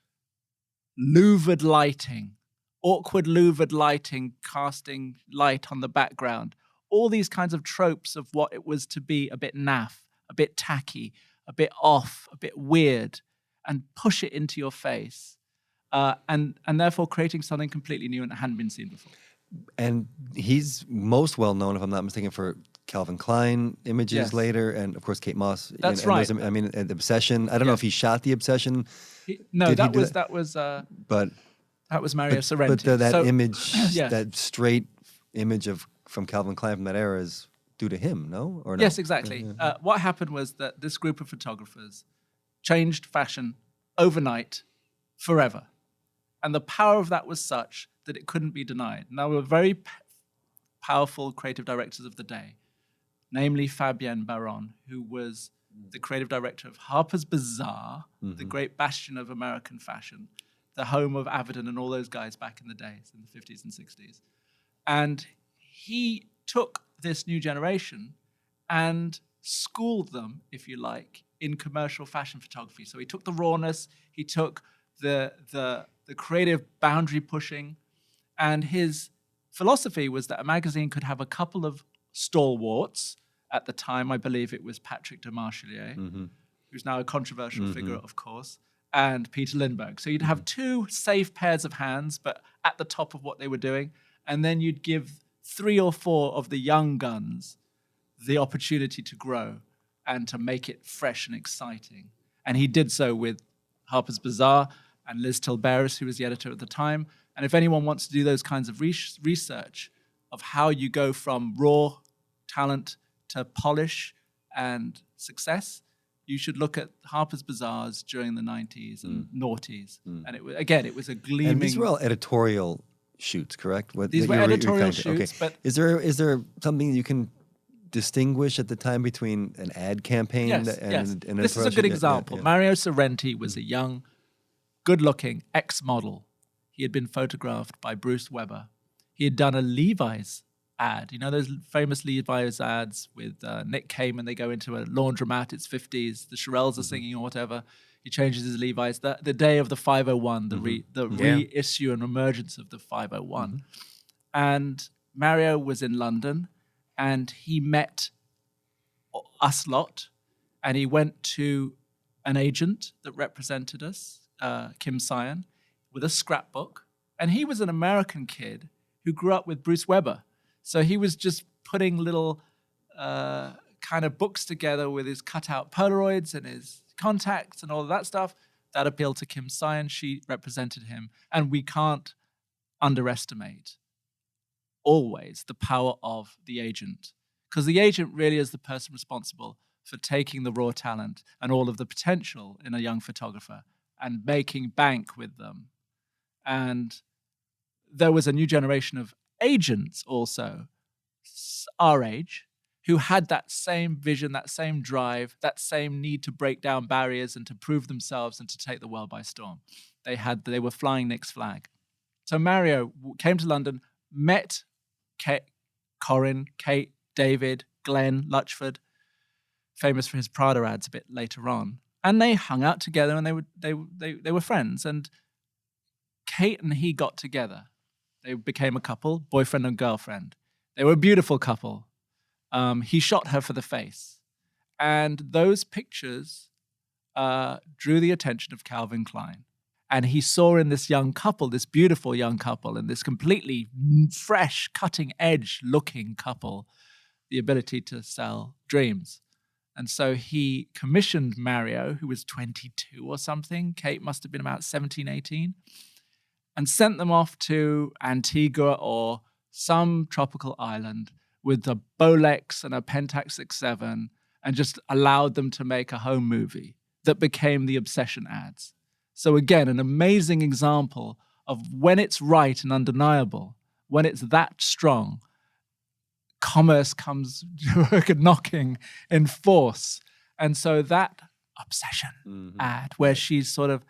louvered lighting, awkward louvered lighting, casting light on the background, all these kinds of tropes of what it was to be a bit naff, a bit tacky, a bit off, a bit weird, and push it into your face, and therefore creating something completely new and that hadn't been seen before. And he's most well known, if I'm not mistaken, for Calvin Klein images later, and of course Kate Moss. That's and right. The Obsession. I don't know if he shot the Obsession. That was Mario Sorrenti. But that image, that straight image from Calvin Klein from that era is due to him, no? Or no? Yes, exactly. What happened was that this group of photographers changed fashion overnight, forever. And the power of that was such that it couldn't be denied. Now, there were very powerful creative directors of the day, namely Fabienne Baron, who was the creative director of Harper's Bazaar, the great bastion of American fashion, the home of Avedon and all those guys back in the days, in the 50s and 60s. And he took this new generation and schooled them, if you like, in commercial fashion photography. So he took the rawness, he took the creative boundary pushing, and his philosophy was that a magazine could have a couple of stalwarts. At the time, I believe it was Patrick de Marchelier, who's now a controversial figure, of course, and Peter Lindbergh. So you'd have two safe pairs of hands, but at the top of what they were doing, and then you'd give 3 or 4 of the young guns the opportunity to grow and to make it fresh and exciting. And he did so with Harper's Bazaar and Liz Tilberis, who was the editor at the time. And if anyone wants to do those kinds of research of how you go from raw talent to polish and success, you should look at Harper's Bazaars during the 90s and noughties. And it was a gleaming... And these were all editorial shoots, correct? These were editorial shoots, but... Is there something you can distinguish at the time between an ad campaign and an This is a good example. Mario Sorrenti was a young, good-looking ex-model. He had been photographed by Bruce Weber. He had done a Levi's ad. You know those famous Levi's ads with Nick Cayman? They go into a laundromat, it's 50s, the Shirelles are singing or whatever. He changes his Levi's. The day of the 501, the reissue and emergence of the 501. And Mario was in London, and he met us lot, and he went to an agent that represented us, Kim Sion, with a scrapbook. And he was an American kid who grew up with Bruce Weber. So he was just putting little kind of books together with his cutout Polaroids and his contacts and all of that stuff. That appealed to Kim Sion. She represented him. And we can't underestimate always the power of the agent, because the agent really is the person responsible for taking the raw talent and all of the potential in a young photographer and making bank with them. And there was a new generation of agents also, our age, who had that same vision, that same drive, that same need to break down barriers and to prove themselves and to take the world by storm. They were flying Nick's flag. So Mario came to London, met Corinne, Kate, David, Glenn, Lutchford, famous for his Prada ads a bit later on. And they hung out together and they were friends. And Kate and he got together. They became a couple, boyfriend and girlfriend. They were a beautiful couple. He shot her for the face. And those pictures drew the attention of Calvin Klein. And he saw in this young couple, this beautiful young couple, and this completely fresh, cutting-edge looking couple, the ability to sell dreams. And so he commissioned Mario, who was 22 or something. Kate must have been about 17, 18. And sent them off to Antigua or some tropical island with a Bolex and a Pentax 6.7 and just allowed them to make a home movie that became the Obsession ads. So again, an amazing example of when it's right and undeniable, when it's that strong, commerce comes knocking in force. And so that Obsession ad, where she's sort of,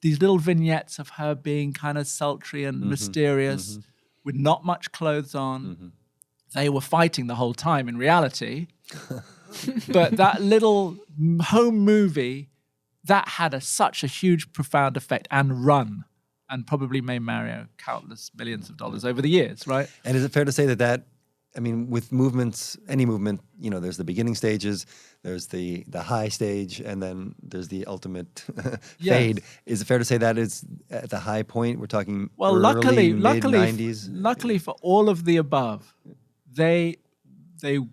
these little vignettes of her being kind of sultry and mysterious with not much clothes on. They were fighting the whole time in reality. But that little home movie, that had such a huge, profound effect and run, and probably made Mario countless millions of dollars over the years, right? And is it fair to say that I mean, with movements, any movement, you know, there's the beginning stages, there's the high stage, and then there's the ultimate fade. Is it fair to say that is at the high point? We're talking early, mid-90s? Luckily for all of the above, they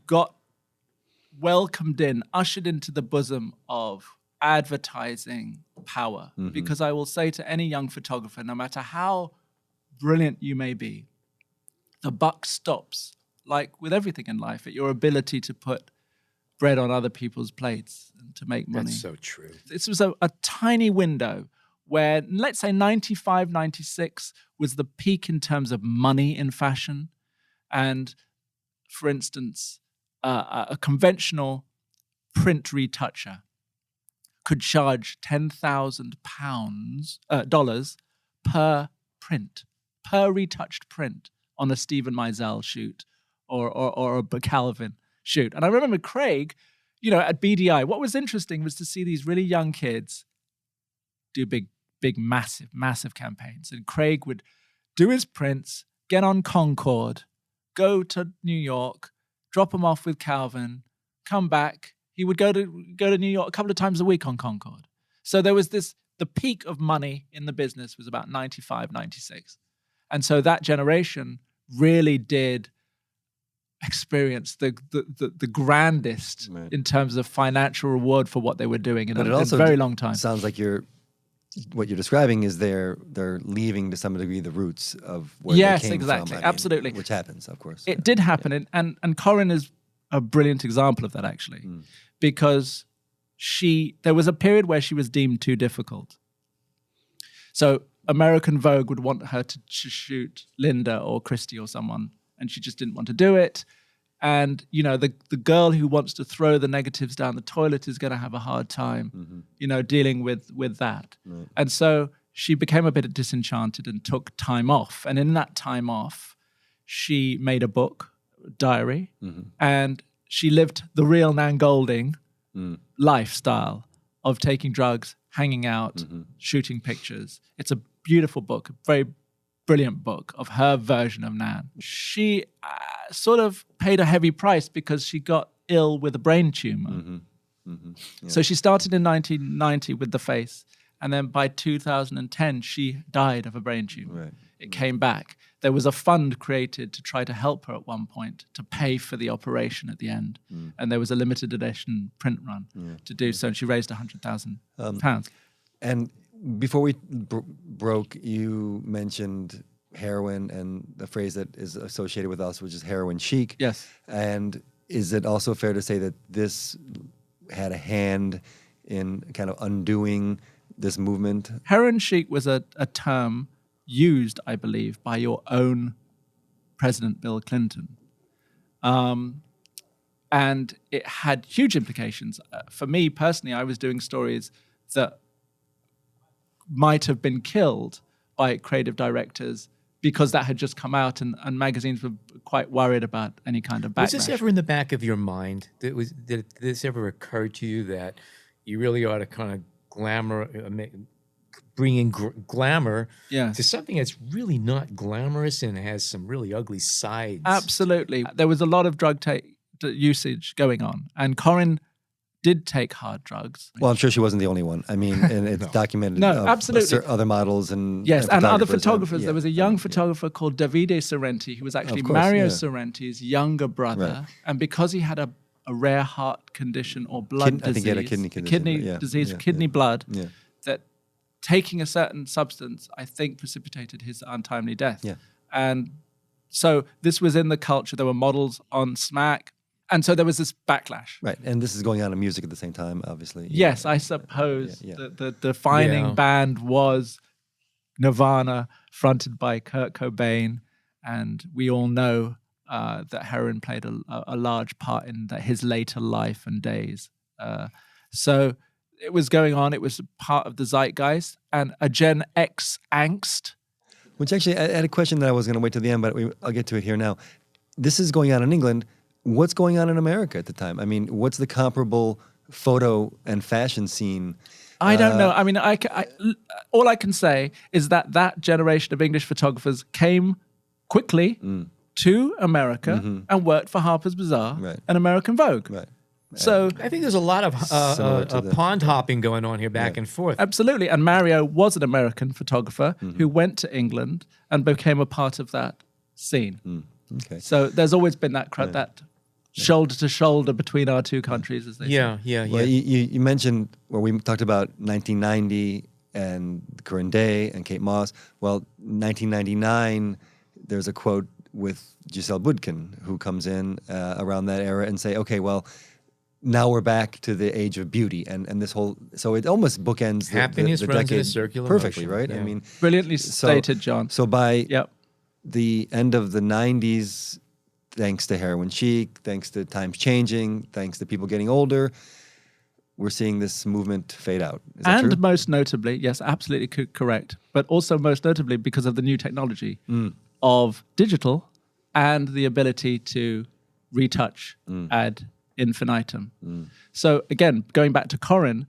got welcomed in, ushered into the bosom of advertising power. Because I will say to any young photographer, no matter how brilliant you may be, the buck stops, like with everything in life, at your ability to put bread on other people's plates and to make money. That's so true. This was a tiny window where, let's say 95, 96 was the peak in terms of money in fashion. And for instance, a conventional print retoucher could charge $10,000 per print, per retouched print on a Stephen Meisel shoot or a Calvin shoot. And I remember Craig, you know, at BDI, what was interesting was to see these really young kids do big, massive campaigns. And Craig would do his prints, get on Concorde, go to New York, drop them off with Calvin, come back. He would go to New York a couple of times a week on Concorde. So there was the peak of money in the business was about 95, 96. And so that generation really did experience the grandest in terms of financial reward for what they were doing in a very long time. Sounds like what you're describing is they're leaving to some degree the roots of where they came exactly, from. Absolutely, which happens, of course. It did happen, and Corinne is a brilliant example of that actually, because there was a period where she was deemed too difficult. So American Vogue would want her to shoot Linda or Christy or someone, and she just didn't want to do it. And, you know, the girl who wants to throw the negatives down the toilet is going to have a hard time, you know, dealing with that. Right. And so she became a bit disenchanted and took time off. And in that time off, she made a book, diary, and she lived the real Nan Golding lifestyle of taking drugs, hanging out, shooting pictures. It's a beautiful book, a very brilliant book of her version of Nan. She sort of paid a heavy price because she got ill with a brain tumor. Yeah. So she started in 1990 with The Face, And then by 2010, she died of a brain tumor. Right. It came back. There was a fund created to try to help her at one point to pay for the operation at the end. And there was a limited edition print run to do so. And she raised £100,000. And before we broke, you mentioned heroin and the phrase that is associated with us, which is heroin chic. Yes. And is it also fair to say that this had a hand in kind of undoing this movement? Heroin chic was a term used, I believe, by your own President Bill Clinton. And it had huge implications. For me personally, I was doing stories that might have been killed by creative directors because that had just come out, and magazines were quite worried about any kind of backlash. Was this ever in the back of your mind? Did this ever occur to you that you really ought to kind of bring in glamour to something that's really not glamorous and has some really ugly sides? Absolutely. There was a lot of drug usage going on, and Corinne did take hard drugs. Well, I'm sure she wasn't the only one. I mean, and it's documented. No, absolutely. Other models and and other photographers. Yeah. There was a young photographer called Davide Sorrenti, who was actually Mario Sorrenti's younger brother. Right. And because he had a rare heart condition or blood disease, I think he had a kidney condition. Disease, kidney blood, Yeah. that taking a certain substance, I think, precipitated his untimely death. Yeah. And so this was in the culture. There were models on Smack. And so there was this backlash. Right, and this is going on in music at the same time, obviously. Yes, I suppose the defining Yeah. band was Nirvana, fronted by Kurt Cobain, and we all know that heroin played a large part in his later life and days. So it was going on. It was part of the zeitgeist and a Gen X angst. Which actually, I had a question that I was going to wait till the end, but I'll get to it here now. This is going on in England. What's going on in America at the time? I mean, what's the comparable photo and fashion scene? I don't know. I mean, all I can say is that generation of English photographers came quickly to America and worked for Harper's Bazaar and American Vogue. Right. So I think there's a lot of pond hopping going on here back and forth. absolutely. And Mario was an American photographer who went to England and became a part of that scene. Okay. So there's always been that shoulder to shoulder between our two countries, as they say. Yeah. Well, you mentioned, we talked about 1990 and Corinne Day and Kate Moss. Well, 1999, there's a quote with Giselle Budkin, who comes in around that era and say, okay, well, now we're back to the age of beauty, and this whole, so it almost bookends Happiness the runs in decade a circular perfectly, motion. right? Yeah. I mean, Brilliantly stated, John. So by Yep. the end of the 90s, thanks to heroin chic, thanks to times changing, thanks to people getting older, we're seeing this movement fade out. Is that And true? most notably, yes, absolutely correct, but also most notably because of the new technology of digital and the ability to retouch ad infinitum. So again, going back to Corinne,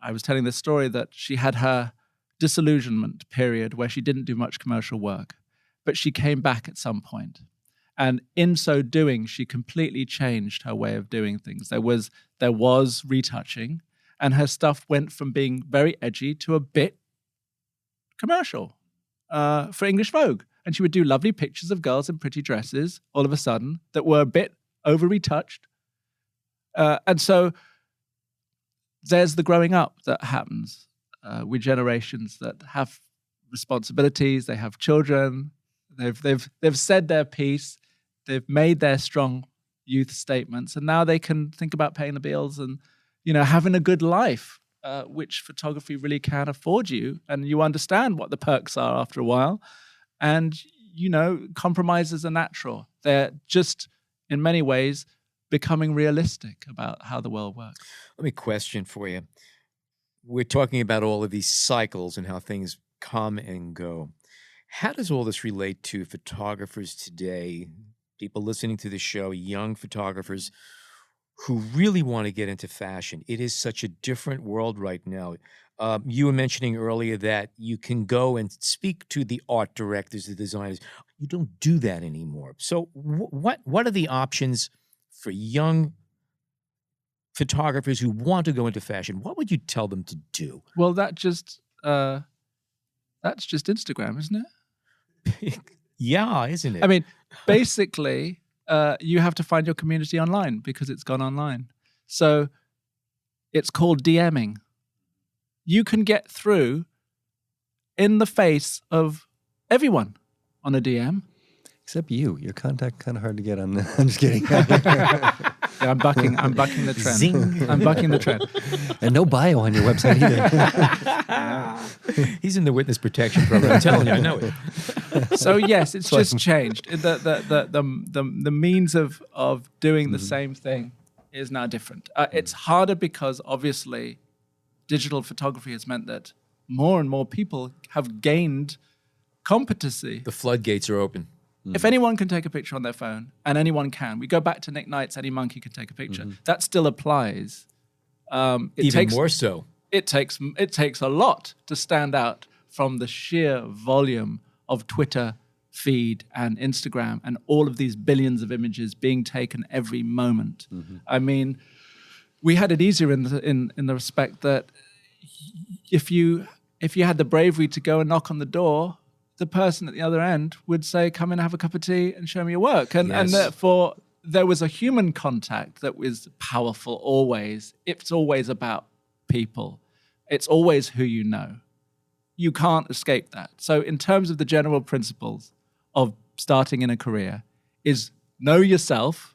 I was telling this story that she had her disillusionment period where she didn't do much commercial work, but she came back at some point. And in so doing, she completely changed her way of doing things. There was retouching, and her stuff went from being very edgy to a bit commercial for English Vogue. And she would do lovely pictures of girls in pretty dresses all of a sudden that were a bit over-retouched. And so there's the growing up that happens with generations that have responsibilities, they have children, they've said their piece, they've made their strong youth statements, and now they can think about paying the bills and, having a good life, which photography really can afford you, and you understand what the perks are after a while, and compromises are natural. They're just, in many ways, becoming realistic about how the world works. Let me question for you. We're talking about all of these cycles and how things come and go. How does all this relate to photographers today, people listening to the show, young photographers who really want to get into fashion? It is such a different world right now. You were mentioning earlier that you can go and speak to the art directors, the designers. You don't do that anymore. So what are the options for young photographers who want to go into fashion, what would you tell them to do? Well, that's just Instagram, isn't it? Yeah, isn't it? I mean, basically, you have to find your community online because it's gone online. So it's called DMing. You can get through in the face of everyone on a DM. Except you. Your contact kind of hard to get on. I'm just kidding. Yeah, I'm bucking the trend. Zing. I'm bucking the trend. And no bio on your website either. He's in the witness protection program. I'm telling you, I know it. So yes, it's just changed. The means of doing the same thing is now different. It's harder because obviously digital photography has meant that more and more people have gained competency. The floodgates are open. If anyone can take a picture on their phone, and anyone can, we go back to Nick Knight's Any Monkey Can Take a Picture. That still applies. More so. It takes a lot to stand out from the sheer volume of Twitter feed and Instagram and all of these billions of images being taken every moment. I mean, we had it easier in the respect that if you had the bravery to go and knock on the door, the person at the other end would say, "Come in, have a cup of tea, and show me your work." And therefore, there was a human contact that was powerful always. It's always about people. It's always who you know. You can't escape that. So in terms of the general principles of starting in a career is know yourself,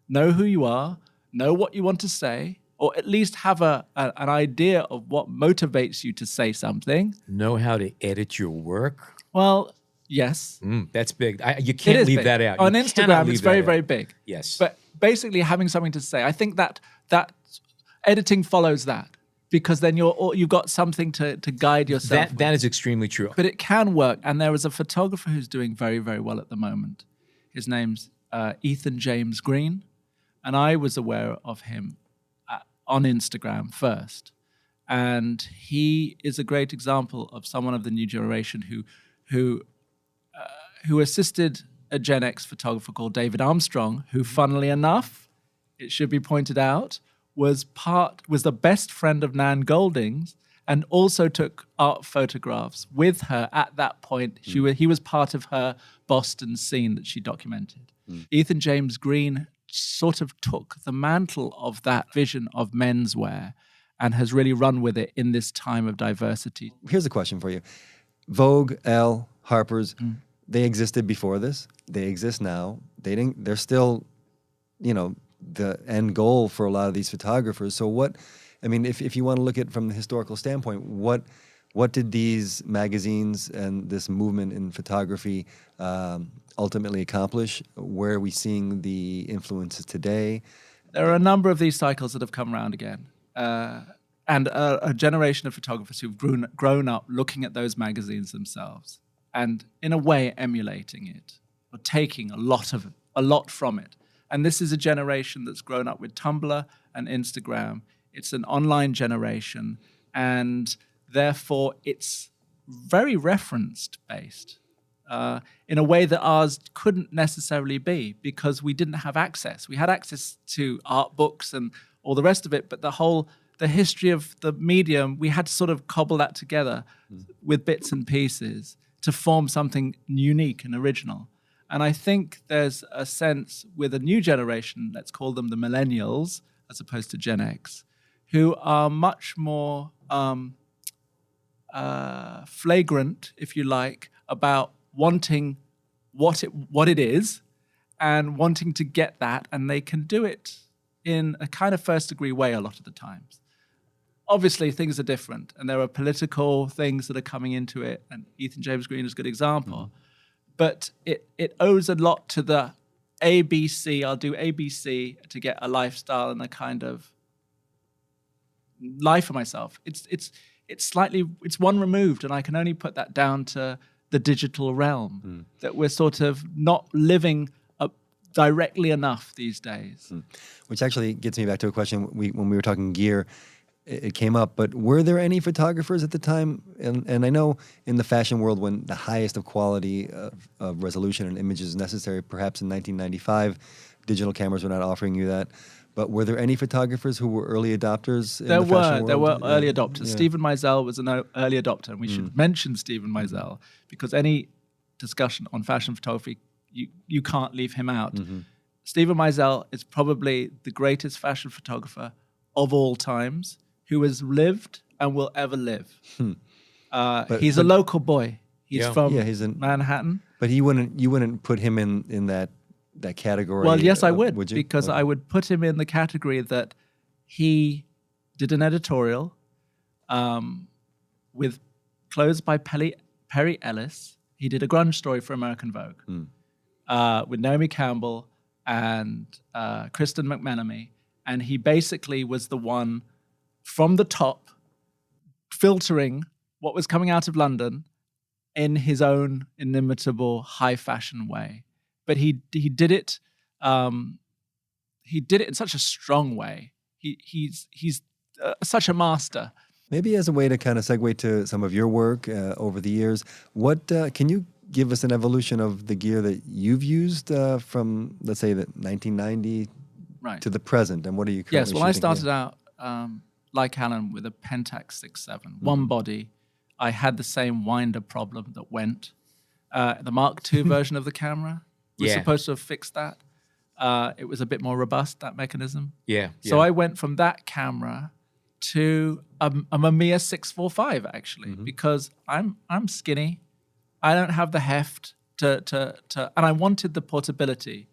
know who you are, know what you want to say, or at least have an idea of what motivates you to say something. Know how to edit your work. Well, yes. That's big. You can't leave that out. On You cannot Instagram, leave it's very, that out. very big. Yes. But basically having something to say, I think that editing follows that because then you've got something to guide yourself. That is extremely true. But it can work. And there is a photographer who's doing very, very well at the moment. His name's Ethan James Green. And I was aware of him on Instagram first. And he is a great example of someone of the new generation who assisted a Gen X photographer called David Armstrong, who, funnily enough, it should be pointed out, was the best friend of Nan Golding's and also took art photographs with her at that point. He was part of her Boston scene that she documented. Ethan James Green sort of took the mantle of that vision of menswear and has really run with it in this time of diversity. Here's a question for you. Vogue, Elle, Harper's, they existed before this. They exist now. They're still, the end goal for a lot of these photographers. So if you want to look at it from the historical standpoint, what did these magazines and this movement in photography ultimately accomplish? Where are we seeing the influences today? There are a number of these cycles that have come around again. And a generation of photographers who've grown up looking at those magazines themselves and in a way emulating it or taking a lot from it. And this is a generation that's grown up with Tumblr and Instagram. It's an online generation, and therefore it's very reference-based in a way that ours couldn't necessarily be because we didn't have access. We had access to art books and all the rest of it, but the history of the medium, we had to sort of cobble that together with bits and pieces to form something unique and original. And I think there's a sense with a new generation, let's call them the millennials, as opposed to Gen X, who are much more flagrant, if you like, about wanting what it is and wanting to get that, and they can do it in a kind of first-degree way a lot of the times. Obviously, things are different, and there are political things that are coming into it, and Ethan James Green is a good example. But it owes a lot to the ABC. I'll do ABC to get a lifestyle and a kind of life for myself. It's one removed, and I can only put that down to the digital realm, that we're sort of not living directly enough these days. Which actually gets me back to a question when we were talking gear. It came up, but were there any photographers at the time? And I know in the fashion world, when the highest of quality of resolution and image is necessary, perhaps in 1995, digital cameras were not offering you that. But were there any photographers who were early adopters in the fashion world? There were early adopters. Yeah. Stephen Meisel was an early adopter, and we should mention Stephen Meisel because any discussion on fashion photography, you can't leave him out. Stephen Meisel is probably the greatest fashion photographer of all times who has lived and will ever live. He's a local boy. He's from he's in Manhattan. But you wouldn't put him in that category. Well, yes, I would, you? because I would put him in the category that he did an editorial with clothes by Perry Ellis. He did a grunge story for American Vogue with Naomi Campbell and Kristen McMenamy, and he basically was the one from the top filtering what was coming out of London in his own inimitable high fashion way. But he did it. He did it in such a strong way. He's such a master. Maybe as a way to kind of segue to some of your work over the years, what can you give us an evolution of the gear that you've used from, let's say, the 1990 to the present, and what are you currently Yes, well, I shooting? started out like Allan with a Pentax 6.7, one body. I had the same winder problem that went. The Mark II version of the camera was supposed to have fixed that. It was a bit more robust, that mechanism. So I went from that camera to a Mamiya 645 actually, because I'm skinny. I don't have the heft to and I wanted the portability.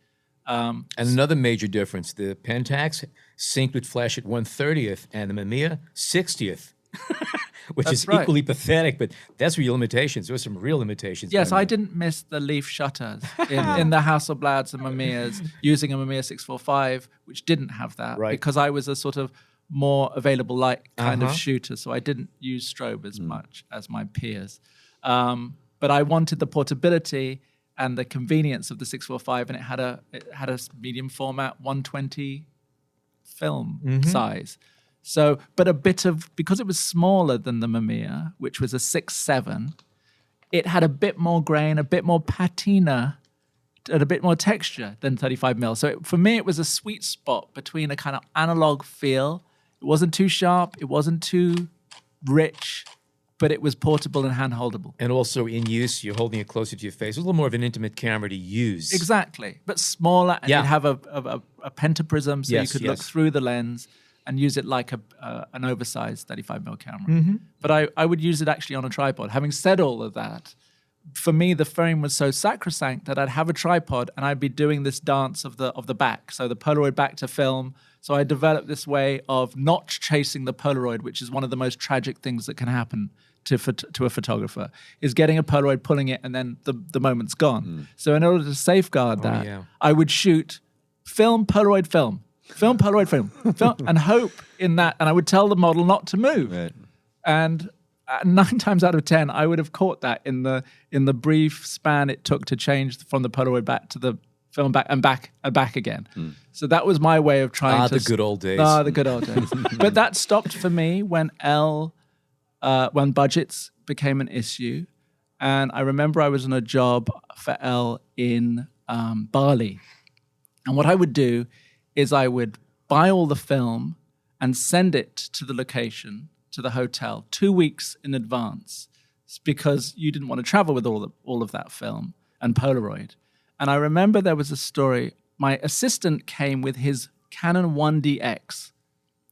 And another major difference: the Pentax synced with flash at 1/30th, and the Mamiya 60th, which is equally pathetic. But that's where your limitations. There were some real limitations. Yes, I didn't miss the leaf shutters in the Hasselblads and Mamiyas using a Mamiya 645, which didn't have that, because I was a sort of more available light kind of shooter, so I didn't use strobe as much as my peers. But I wanted the portability and the convenience of the 645, and it had a medium format 120 film size. So, but because it was smaller than the Mamiya, which was a 6.7, it had a bit more grain, a bit more patina, and a bit more texture than 35mm. So for me, it was a sweet spot between a kind of analog feel. It wasn't too sharp, it wasn't too rich, but it was portable and hand-holdable. And also in use, you're holding it closer to your face. It was a little more of an intimate camera to use. Exactly, but smaller, and you'd have a pentaprism, so you could look through the lens and use it like an oversized 35mm camera. But I would use it actually on a tripod. Having said all of that, for me, the frame was so sacrosanct that I'd have a tripod and I'd be doing this dance of the back, so the Polaroid back to film. So I developed this way of not chasing the Polaroid, which is one of the most tragic things that can happen to a photographer, is getting a Polaroid, pulling it, and then the moment's gone. So in order to safeguard that, I would shoot film, Polaroid, film, Polaroid, film, and hope in that. And I would tell the model not to move. Right. And 9 times out of 10, I would have caught that in the brief span it took to change from the Polaroid back to the film back and back again. So that was my way of trying to... the good old days. The good old days. But that stopped for me when when budgets became an issue. And I remember I was on a job for L in Bali. And what I would do is I would buy all the film and send it to the location, to the hotel, 2 weeks in advance, because you didn't want to travel with all of that film and Polaroid. And I remember there was a story. My assistant came with his Canon 1DX,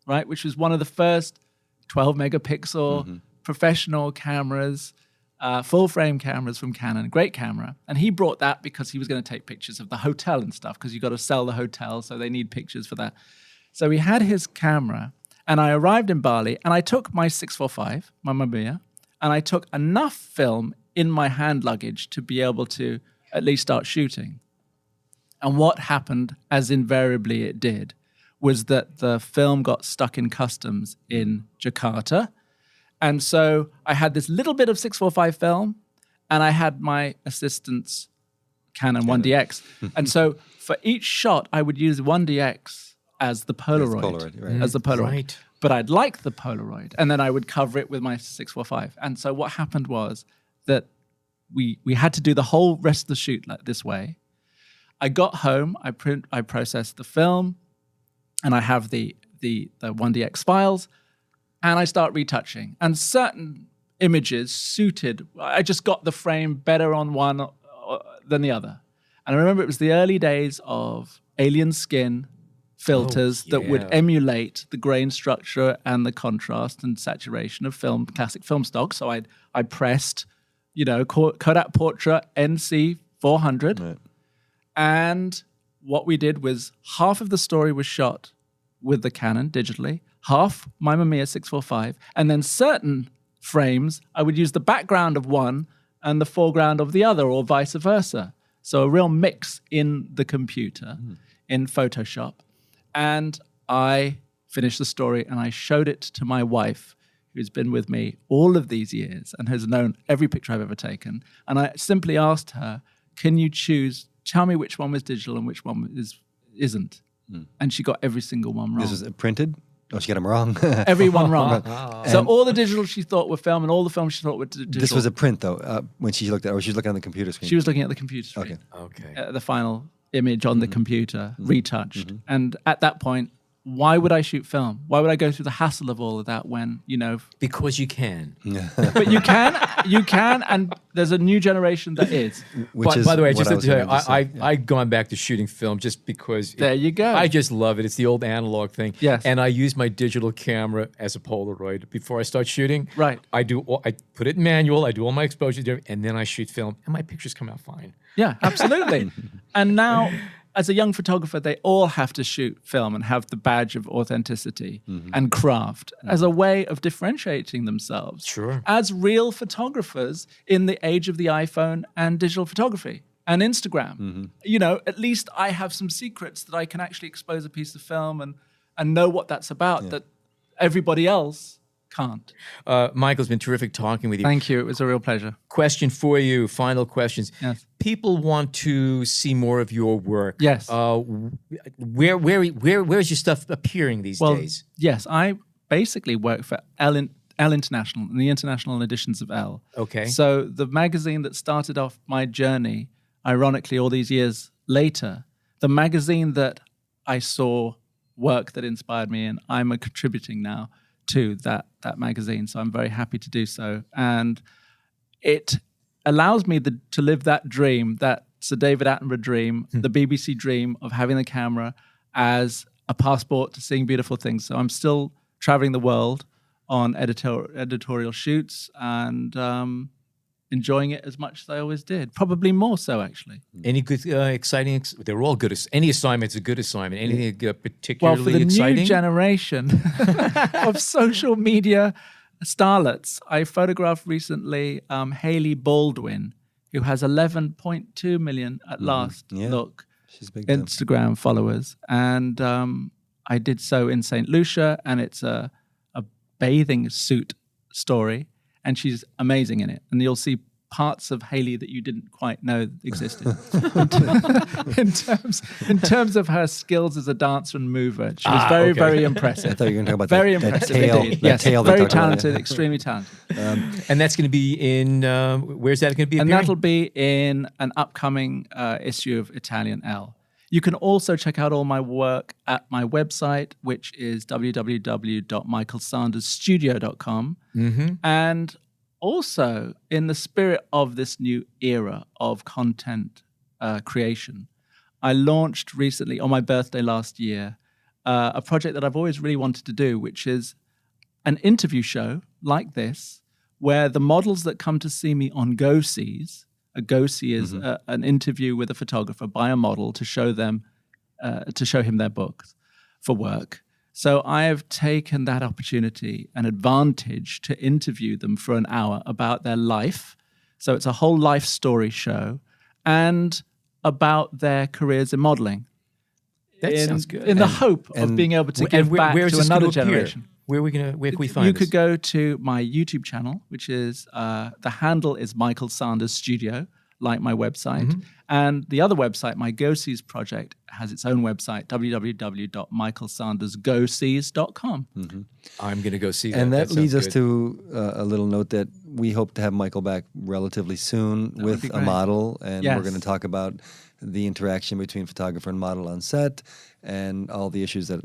right, which was one of the first 12 megapixel professional cameras, full frame cameras from Canon, great camera. And he brought that because he was going to take pictures of the hotel and stuff, because you've got to sell the hotel, so they need pictures for that. So he had his camera, and I arrived in Bali, and I took my 645, my Mamiya, and I took enough film in my hand luggage to be able to at least start shooting. And what happened, as invariably it did, was that the film got stuck in customs in Jakarta. And so I had this little bit of 645 film, and I had my assistant's Canon 1DX. And so for each shot, I would use 1DX as the Polaroid. As the Polaroid. Right. But I'd like the Polaroid, and then I would cover it with my 645. And so what happened was that we had to do the whole rest of the shoot like this way. I got home, I processed the film, and I have the 1DX files, and I start retouching. And certain images suited, I just got the frame better on one than the other. And I remember it was the early days of alien skin filters that would emulate the grain structure and the contrast and saturation of classic film stock. So I pressed, Kodak Portra NC 400. Right. And what we did was half of the story was shot with the Canon digitally, half my Mamiya 645, and then certain frames, I would use the background of one and the foreground of the other, or vice versa. So a real mix in the computer, in Photoshop. And I finished the story and I showed it to my wife, who's been with me all of these years and has known every picture I've ever taken. And I simply asked her, can you tell me which one was digital and which one isn't? And she got every single one wrong. This was printed? Oh, she got them wrong. Everyone wrong. So all the digital she thought were film and all the film she thought were digital. This was a print, though, when she looked at it, or she was looking on the computer screen? She was looking at the computer screen. Okay. The final image on the computer, retouched. And at that point, why would I shoot film? Why would I go through the hassle of all of that when, Because you can. But you can, and there's a new generation that is. By the way, just to tell you, I've gone back to shooting film just because. There you go. I just love it. It's the old analog thing. Yes. And I use my digital camera as a Polaroid before I start shooting. Right. I put it in manual, I do all my exposures, and then I shoot film, and my pictures come out fine. Yeah, absolutely. And now, as a young photographer, they all have to shoot film and have the badge of authenticity and craft as a way of differentiating themselves as real photographers in the age of the iPhone and digital photography and Instagram. At least I have some secrets that I can actually expose a piece of film and know what that's about that everybody else can't. Michael's been terrific talking with you. Thank you. It was a real pleasure. Question for you, final questions. Yes. People want to see more of your work. Yes. Where's your stuff appearing these days? Yes, I basically work for Elle International and the international editions of Elle. Okay. So the magazine that started off my journey, ironically, all these years later, the magazine that I saw work that inspired me, and I'm contributing now to that magazine. So I'm very happy to do so. And it allows me to live that dream, that Sir David Attenborough dream, the BBC dream of having the camera as a passport to seeing beautiful things. So I'm still traveling the world on editorial shoots and enjoying it as much as I always did. Probably more so, actually. Any good, exciting? They're all good. Any assignment's a good assignment. Anything particularly Well, for the exciting? new generation of social media starlets, I photographed recently Hailey Baldwin, who has 11.2 million at last look She's big Instagram followers. And I did so in St. Lucia, and it's a bathing suit story. And she's amazing in it. And you'll see parts of Hailey that you didn't quite know existed. in terms of her skills as a dancer and mover, she was very impressive. I thought you were going to talk about very that impressive tail. indeed. That Yes, tail very talented, extremely talented. And that's going to be in, where's that going to be And appearing? that'll be in an upcoming issue of Italian Elle. You can also check out all my work at my website, which is www.michaelsandersstudio.com. And also, in the spirit of this new era of content creation, I launched recently, on my birthday last year, a project that I've always really wanted to do, which is an interview show like this, where the models that come to see me on go-sees, a go-see is an interview with a photographer by a model to show them, to show him their books for work. So I have taken that opportunity and advantage to interview them for an hour about their life. So it's a whole life story show, and about their careers in modeling. That sounds good. In the hope of being able to give back to another generation. Where can we find You this? could go to my YouTube channel, which is, the handle is Michael Sanders Studio, like my website. And the other website, my Go-Sees project, has its own website, www.michaelsandersgosees.com. I'm going to go see that. And that leads us good. to a little note that we hope to have Michael back relatively soon with a model. And we're going to talk about the interaction between photographer and model on set and all the issues that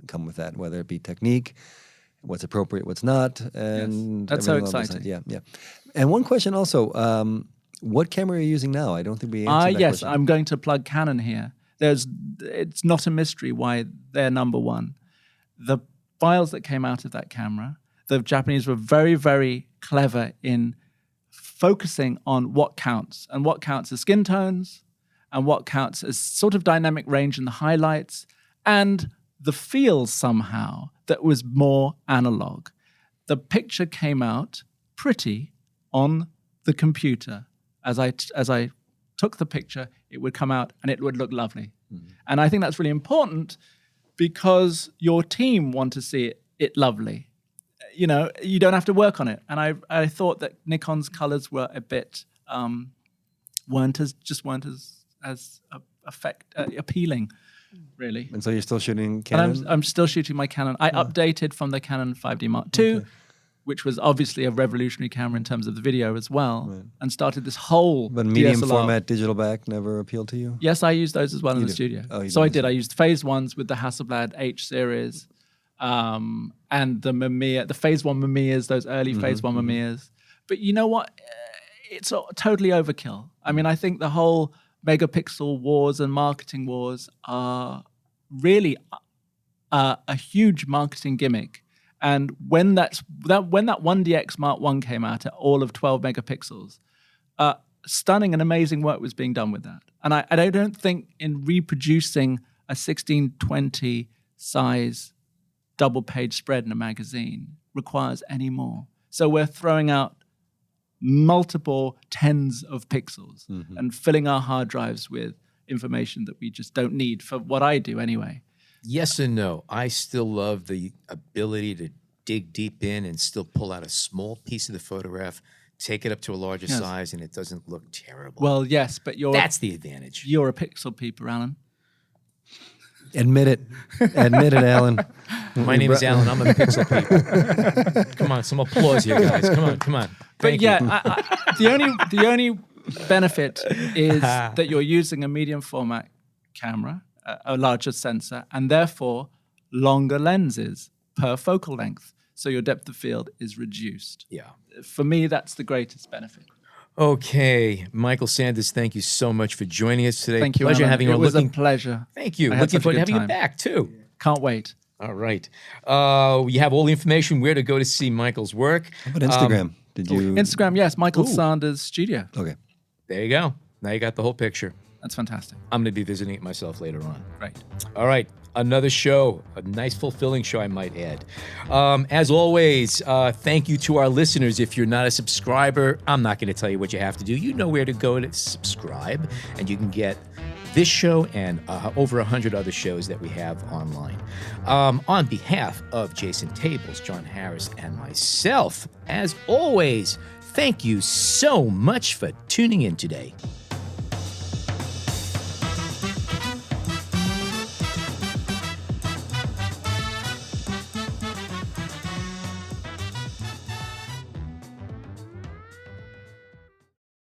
come with that, whether it be technique, what's appropriate, what's not, and That's so everything along those exciting. lines. Yeah. And one question also, what camera are you using now? I don't think we answered that Yes, question. I'm going to plug Canon here. It's not a mystery why they're number one. The files that came out of that camera, the Japanese were very, very clever in focusing on what counts, and what counts as skin tones, and what counts as sort of dynamic range in the highlights, and the feel somehow that was more analog. The picture came out pretty on the computer. As I took the picture, it would come out and it would look lovely. Mm-hmm. And I think that's really important because your team want to see it lovely. You know, you don't have to work on it. And I thought that Nikon's colors were a bit weren't as appealing, really. And so you're still shooting Canon? And I'm still shooting my Canon. I updated from the Canon 5D Mark II, which was obviously a revolutionary camera in terms of the video as well, and started this whole But medium DSLR. format digital back never appealed to you? Yes, I used those as well in the studio. Oh, you so I did. did. I used phase ones with the Hasselblad H series, and the Mamiya, the phase one Mamiyas, those early phase one Mamiyas. But you know what? It's totally overkill. I mean, I think the whole megapixel wars and marketing wars are really a huge marketing gimmick. And when that 1DX Mark I came out at all of 12 megapixels, stunning and amazing work was being done with that. And I don't think in reproducing a 1620 size double page spread in a magazine requires any more. So we're throwing out multiple tens of pixels and filling our hard drives with information that we just don't need for what I do anyway. Yes and no. I still love the ability to dig deep in and still pull out a small piece of the photograph, take it up to a larger size, and it doesn't look terrible. Well, yes, but that's the advantage. You're a pixel peeper, Allan. Admit it. Admit it, Allan. My name is Allan. I'm a pixel peeper. Come on, some applause here, guys. Come on. Thank you. The only benefit is that you're using a medium format camera, a larger sensor, and therefore longer lenses per focal length. So your depth of field is reduced. Yeah. For me, that's the greatest benefit. Okay, Michael Sanders, thank you so much for joining us today. Thank you, Pleasure Allan. having you on. It was a pleasure. Thank you. I had Looking such a forward to good having you time. back, too. Can't wait. All right. You have all the information where to go to see Michael's work. How about Instagram? Did you? Instagram, yes, Michael Sanders Studio. Okay. There you go. Now you got the whole picture. That's fantastic. I'm going to be visiting it myself later on. Right. All right. Another show, a nice fulfilling show, I might add. As always, thank you to our listeners. If you're not a subscriber, I'm not going to tell you what you have to do. You know where to go to subscribe, and you can get this show and over 100 other shows that we have online. On behalf of Jason Tables, John Harris, and myself, as always, thank you so much for tuning in today.